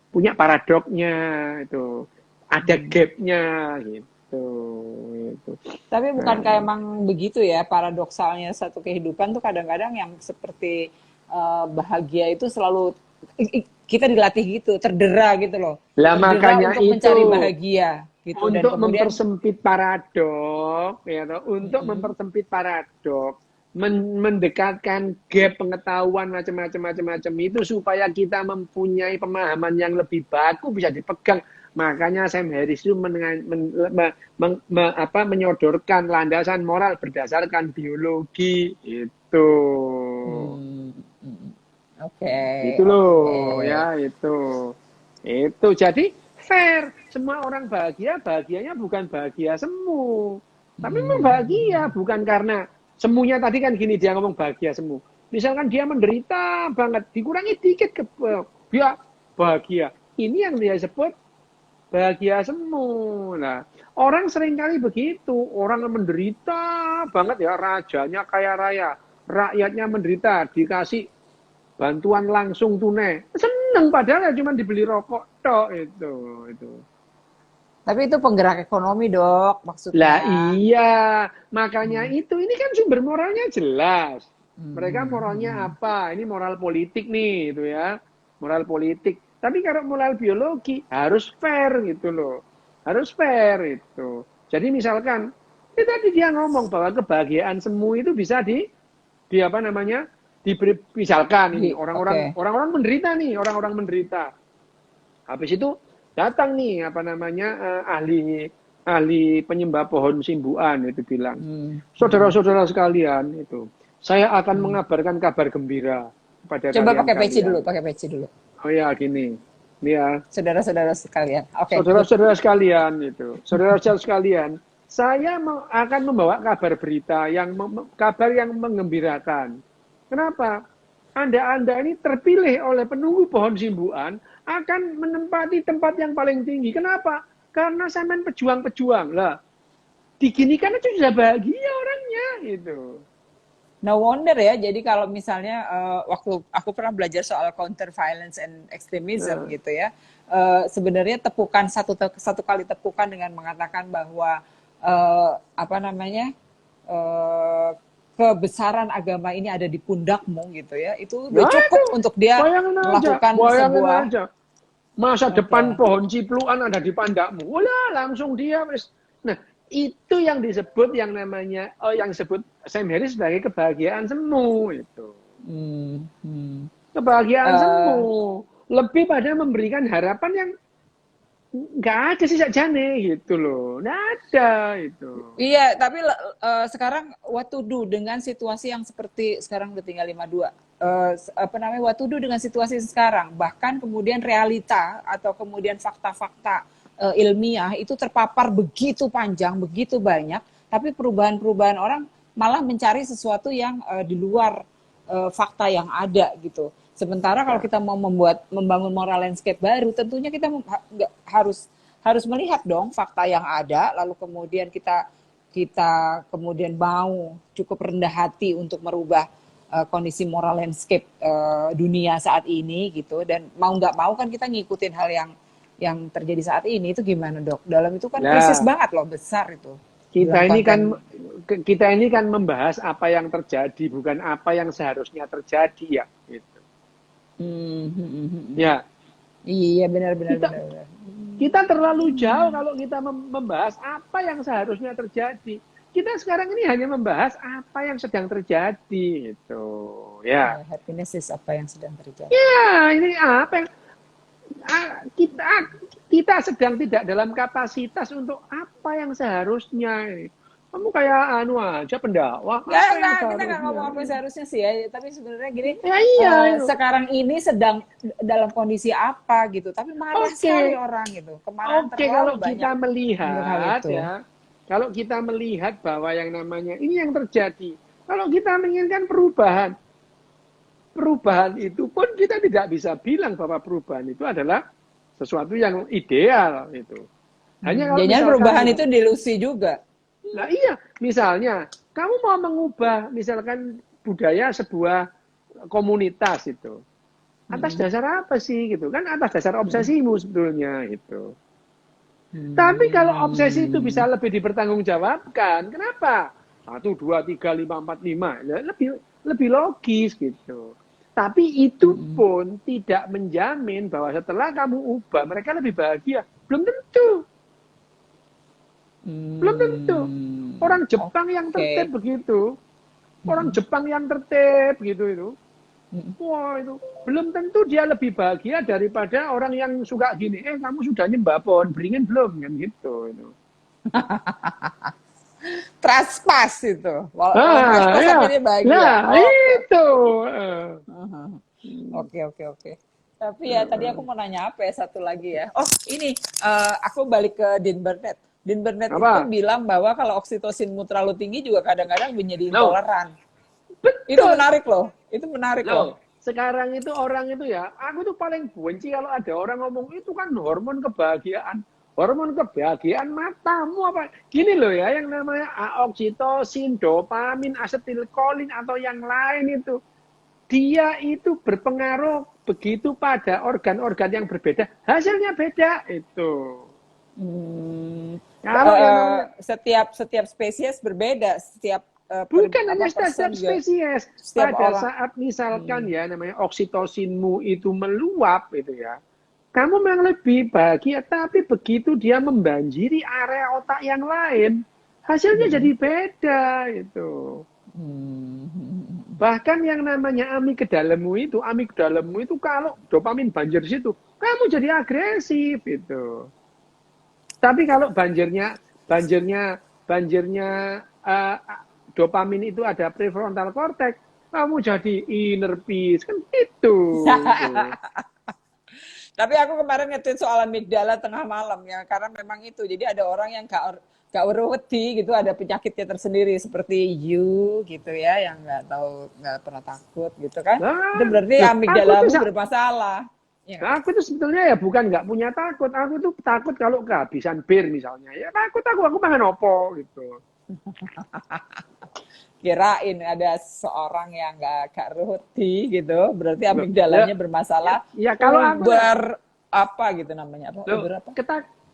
punya paradoknya itu. Ada Hmm. gapnya gitu. Itu. Tapi bukankah Nah, emang begitu ya paradoksalnya satu kehidupan tuh kadang-kadang yang seperti bahagia itu selalu kita dilatih gitu, terdera gitu loh. lah Terdera makanya untuk itu mencari bahagia gitu dan untuk kemudian mempersempit paradok ya toh, untuk mm-mm. mempersempit paradok mendekatkan gap pengetahuan macam-macam itu supaya kita mempunyai pemahaman yang lebih baku bisa dipegang Makanya Sam Harris itu menyodorkan landasan moral berdasarkan biologi itu. Hmm, hmm. Oke, Itu oke. loh, ya itu. Itu jadi fair. Semua orang bahagia, bahagianya bukan bahagia semu. Tapi memang bahagia, Hmm. bukan karena semuanya tadi kan gini dia ngomong bahagia semu. Misalkan dia menderita banget, dikurangi dikit dia bahagia. Ini yang dia sebut bahagia semu. Nah, orang seringkali begitu. Orang yang menderita banget ya, rajanya kaya raya, rakyatnya menderita, dikasih bantuan langsung tunai. Seneng padahal ya cuma dibeli rokok tok itu. Tapi itu penggerak ekonomi, Dok, Lah maksudnya. iya, makanya Hmm. itu ini kan sumber moralnya jelas. Mereka Hmm. moralnya Hmm. apa? Ini moral politik nih, itu ya. Moral politik. Tapi kalau moral biologi harus fair gitu loh. Harus fair itu. Jadi misalkan, tadi dia ngomong bahwa kebahagiaan semu itu bisa di apa namanya? Diberi misalkan ini orang-orang Oke. orang-orang menderita nih, orang-orang menderita. Habis itu datang nih apa namanya ahli ahli penyembah pohon simbuan itu bilang, Hmm. Hmm. saudara-saudara sekalian itu, saya akan Hmm. mengabarkan kabar gembira kepada Coba pakai peci dulu, kalian-kalian. pakai peci dulu. Oh ya gini, ini ya, Saudara-saudara sekalian. Oke, good. saudara-saudara sekalian itu, saudara-saudara sekalian, saya akan membawa kabar berita kabar yang menggembirakan. Kenapa? Anda ini terpilih oleh penunggu pohon simbuan akan menempati tempat yang paling tinggi. Kenapa? Karena sampean pejuang-pejuang lah. Diginikan aja sudah bahagia orangnya gitu. No wonder ya. Jadi kalau misalnya waktu aku pernah belajar soal counter violence and extremism Nah, gitu ya, sebenarnya satu kali tepukan dengan mengatakan bahwa apa namanya eh, kebesaran agama ini ada di pundakmu gitu ya, itu udah nah cukup itu untuk dia melakukan bayangin sebuah. aja. Masa Oke. depan pohon cipluan ada di pandakmu. Ulah langsung dia wis. Nah, itu yang disebut yang namanya yang disebut Sam Harris sebagai kebahagiaan semu itu. Hmm, hmm. Kebahagiaan Eh, semu. Lebih pada memberikan harapan yang nggak ada sih sakjane gitu loh. Nggak ada itu. Iya, tapi sekarang what to do dengan situasi yang seperti sekarang udah tinggal 52. Apa namanya, what to do dengan situasi sekarang. Bahkan kemudian realita atau kemudian fakta-fakta ilmiah itu terpapar begitu panjang, begitu banyak, tapi perubahan-perubahan orang malah mencari sesuatu yang di luar fakta yang ada gitu. Sementara kalau Ya, kita mau membangun moral landscape baru, tentunya kita harus harus melihat dong fakta yang ada, lalu kemudian kita kita kemudian mau cukup rendah hati untuk merubah kondisi moral landscape dunia saat ini gitu, dan mau nggak mau kan kita ngikutin hal yang terjadi saat ini. Itu gimana, Dok? Dalam itu kan krisis ya banget loh, besar itu kita dalam ini kan konten. kita ini kan membahas apa yang terjadi bukan apa yang seharusnya terjadi ya. Gitu. Hmm, hmm, hmm, hmm. Ya, Iya, benar benar kita benar benar. kita terlalu jauh kalau kita membahas apa yang seharusnya terjadi. Kita sekarang ini hanya membahas apa yang sedang terjadi itu. Ya. Ya, happiness is apa yang sedang terjadi. Ya, ini apa yang kita kita sedang tidak dalam kapasitas untuk apa yang seharusnya. Kamu kayak anu aja pendakwah, apa yang Nggak, kita nggak seharusnya? ngomong apa yang seharusnya sih ya, tapi sebenarnya gini, Ya iya itu. sekarang ini sedang dalam kondisi apa gitu, tapi marah sekali Oke, orang gitu, kemarahan oke terlalu kalau banyak kita untuk hal melihat itu. ya, kalau kita melihat bahwa yang namanya ini yang terjadi, kalau kita menginginkan perubahan, perubahan itu pun kita tidak bisa bilang bahwa perubahan itu adalah sesuatu yang ideal itu. Hanya kalau Jangan misalkan perubahan nih, itu delusi juga. nah iya, misalnya kamu mau mengubah misalkan budaya sebuah komunitas itu. Atas Mm, dasar apa sih gitu kan? Atas dasar mm, obsesimu sebetulnya itu. Tapi kalau obsesi itu bisa mm, lebih dipertanggungjawabkan, kenapa? Satu, dua, tiga, lima, empat, lima, ya, lebih logis gitu. Tapi itu mm, pun tidak menjamin bahwa setelah kamu ubah mereka lebih bahagia. Belum tentu, belum tentu. Orang Jepang yang oke. tertib begitu, orang Mm, Jepang yang tertib gitu itu. Wah itu belum tentu dia lebih bahagia daripada orang yang suka gini. Kamu sudah nyembah pohon beringin belum kan gitu. Itu. Trespass itu. Kalau trespass Ya, tapi dia bahagia. nah itu. Oke, oke, oke. Tapi ya tadi aku mau nanya apa ya satu lagi ya. Oh ini aku balik ke Dean Burnett. Dean Burnett itu Apa? bilang bahwa kalau oksitosinmu terlalu tinggi juga kadang-kadang menjadi No, intoleran. Itu betul. menarik loh. Itu menarik loh. Loh, sekarang itu orang itu ya, aku tuh paling benci kalau ada orang ngomong itu kan hormon kebahagiaan. Hormon kebahagiaan matamu apa? Gini loh ya, yang namanya oksitosin, dopamin, asetilkolin atau yang lain itu. Dia itu berpengaruh begitu pada organ-organ yang berbeda. Hasilnya beda itu. Kalau yang namanya Setiap spesies berbeda, setiap bukan hanya person setiap juga, spesies. setiap Pada orang. saat misalkan ya namanya oksitosinmu itu meluap itu ya. Kamu memang lebih bahagia, tapi begitu dia membanjiri area otak yang lain, hasilnya jadi beda itu. Bahkan yang namanya amigdalamu itu kalau dopamin banjir di situ, kamu jadi agresif itu. Tapi kalau banjirnya uh, dopamin itu ada prefrontal cortex, kamu jadi inner peace kan gitu. Tapi aku kemarin nge-tweet soal amigdala tengah malam ya, karena memang itu. Jadi ada orang yang gak wedi gitu, ada penyakitnya tersendiri seperti you gitu ya, yang nggak pernah takut gitu kan. Itu Nah, berarti amigdalamu bermasalah. Ya kan? aku tuh sebetulnya ya bukan nggak punya takut, aku tuh takut kalau kehabisan bir misalnya. Ya takut aku pengen opo gitu. Kirain ada seorang yang gak ruhti gitu, berarti amigdalanya bermasalah. Ya kalau aku Apa gitu namanya? Apa?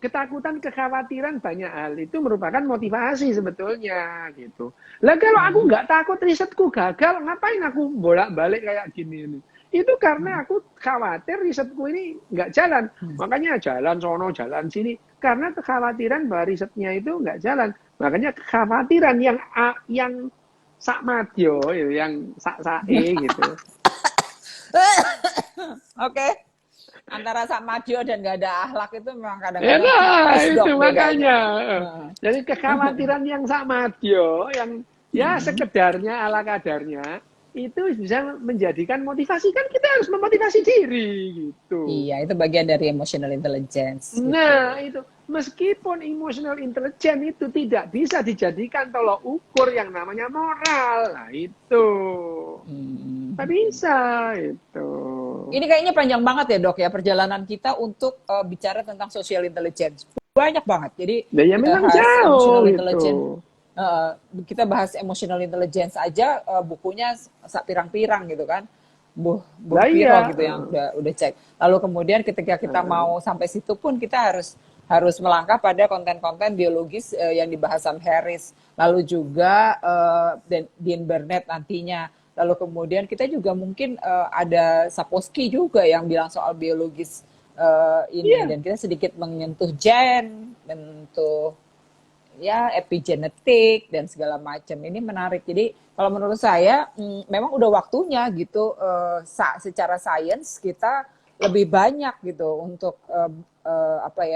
Ketakutan, kekhawatiran banyak hal itu merupakan motivasi sebetulnya gitu. Lah kalau aku nggak takut risetku gagal, ngapain aku bolak-balik kayak gini ini? Itu karena aku khawatir risetku ini nggak jalan. Makanya jalan sono, jalan sini. Karena kekhawatiran bahwa risetnya itu nggak jalan. Makanya kekhawatiran yang sak madyo, yang sak-sae gitu. Oke. Antara sak majo dan gak ada akhlak itu memang kadang-kadang itu makanya. Jadi kekhawatiran yang sak madyo, yang ya sekedarnya ala kadarnya, itu bisa menjadikan motivasi. Kan kita harus memotivasi diri gitu. Iya, itu bagian dari emotional intelligence. Nah, itu meskipun emotional intelligence itu tidak bisa dijadikan tolok ukur yang namanya moral. Nah, itu. Tak bisa itu. Ini kayaknya panjang banget ya, Dok ya, perjalanan kita untuk bicara tentang social intelligence. Banyak banget. Jadi ya kita memang bahas jauh emotional gitu. intelligence. Kita bahas emotional intelligence aja bukunya pirang-pirang gitu kan. Piro gitu yang udah cek. Lalu kemudian ketika kita mau sampai situ pun kita harus melangkah pada konten-konten biologis yang dibahas Sam Harris. Lalu juga Dean Burnett nantinya. Lalu kemudian kita juga mungkin ada Sapolsky juga yang bilang soal biologis ini. Dan kita sedikit menyentuh gen, menyentuh ya epigenetik dan segala macam. Ini menarik. Jadi kalau menurut saya memang udah waktunya gitu secara sains kita lebih banyak gitu untuk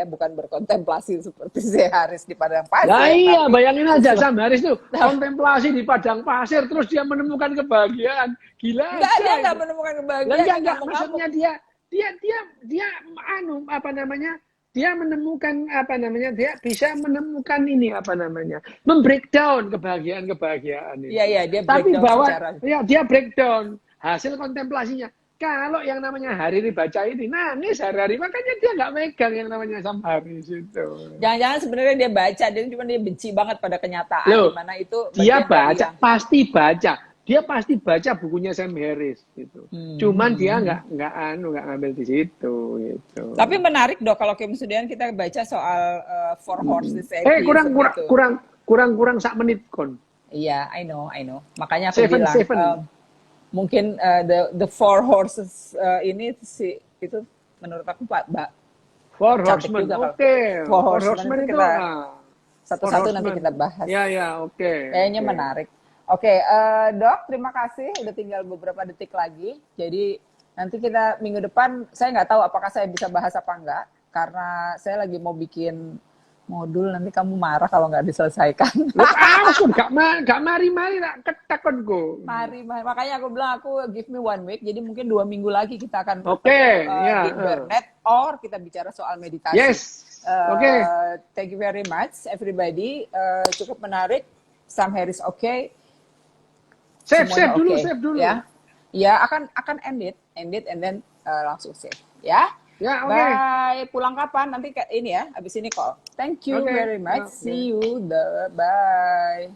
bukan berkontemplasi seperti Sam Harris di padang pasir. Nah iya, bayangin aja Sam Harris tuh kontemplasi di padang pasir terus dia menemukan kebahagiaan. Gila aja. Dia nggak menemukan kebahagiaan. Enggak, maksudnya dia dia menemukan dia bisa menemukan ini membreakdown kebahagiaan ini. Iya, dia tapi breakdown bahwa secara dia breakdown hasil kontemplasinya. Kalau yang namanya Hariri baca ini nangis hari-hari, makanya dia nggak megang yang namanya Sam Harris itu. Jangan-jangan sebenarnya dia baca, dia benci banget pada kenyataan. Loh, dimana itu dia baca, pasti baca. Dia pasti baca bukunya Sam Harris gitu. Cuman dia nggak ngambil di situ gitu. Tapi menarik Dok kalau kemudian kita baca soal Four Horses. Kurang sak menit kon. Iya, I know. Makanya aku bilang mungkin the Four Horses ini itu menurut aku Four Horsemen. Oke. Four Horsemen itu kita satu-satu nanti kita bahas. Ya, oke. Kayaknya menarik. Oke, Dok, terima kasih. Udah tinggal beberapa detik lagi. Jadi nanti kita minggu depan, saya nggak tahu apakah saya bisa bahas apa enggak, karena saya lagi mau bikin modul. Nanti kamu marah kalau nggak diselesaikan. Loh, aku gak mari-mari nak ketakon go. Mari. Makanya aku bilang aku give me 1 week. Jadi mungkin 2 minggu lagi kita akan Oke, bertemu ya. di Internet, or kita bicara soal meditasi. Yes. Oke. Thank you very much, everybody. Cukup menarik. Sam Harris oke. Save Semuanya dulu, oke, save dulu. ya. Ya, akan end it and then langsung save, ya. Ya, oke. Bye. Pulang kapan? Nanti ini ya, habis ini call. Thank you Oke. very much. Oke. See you. Bye.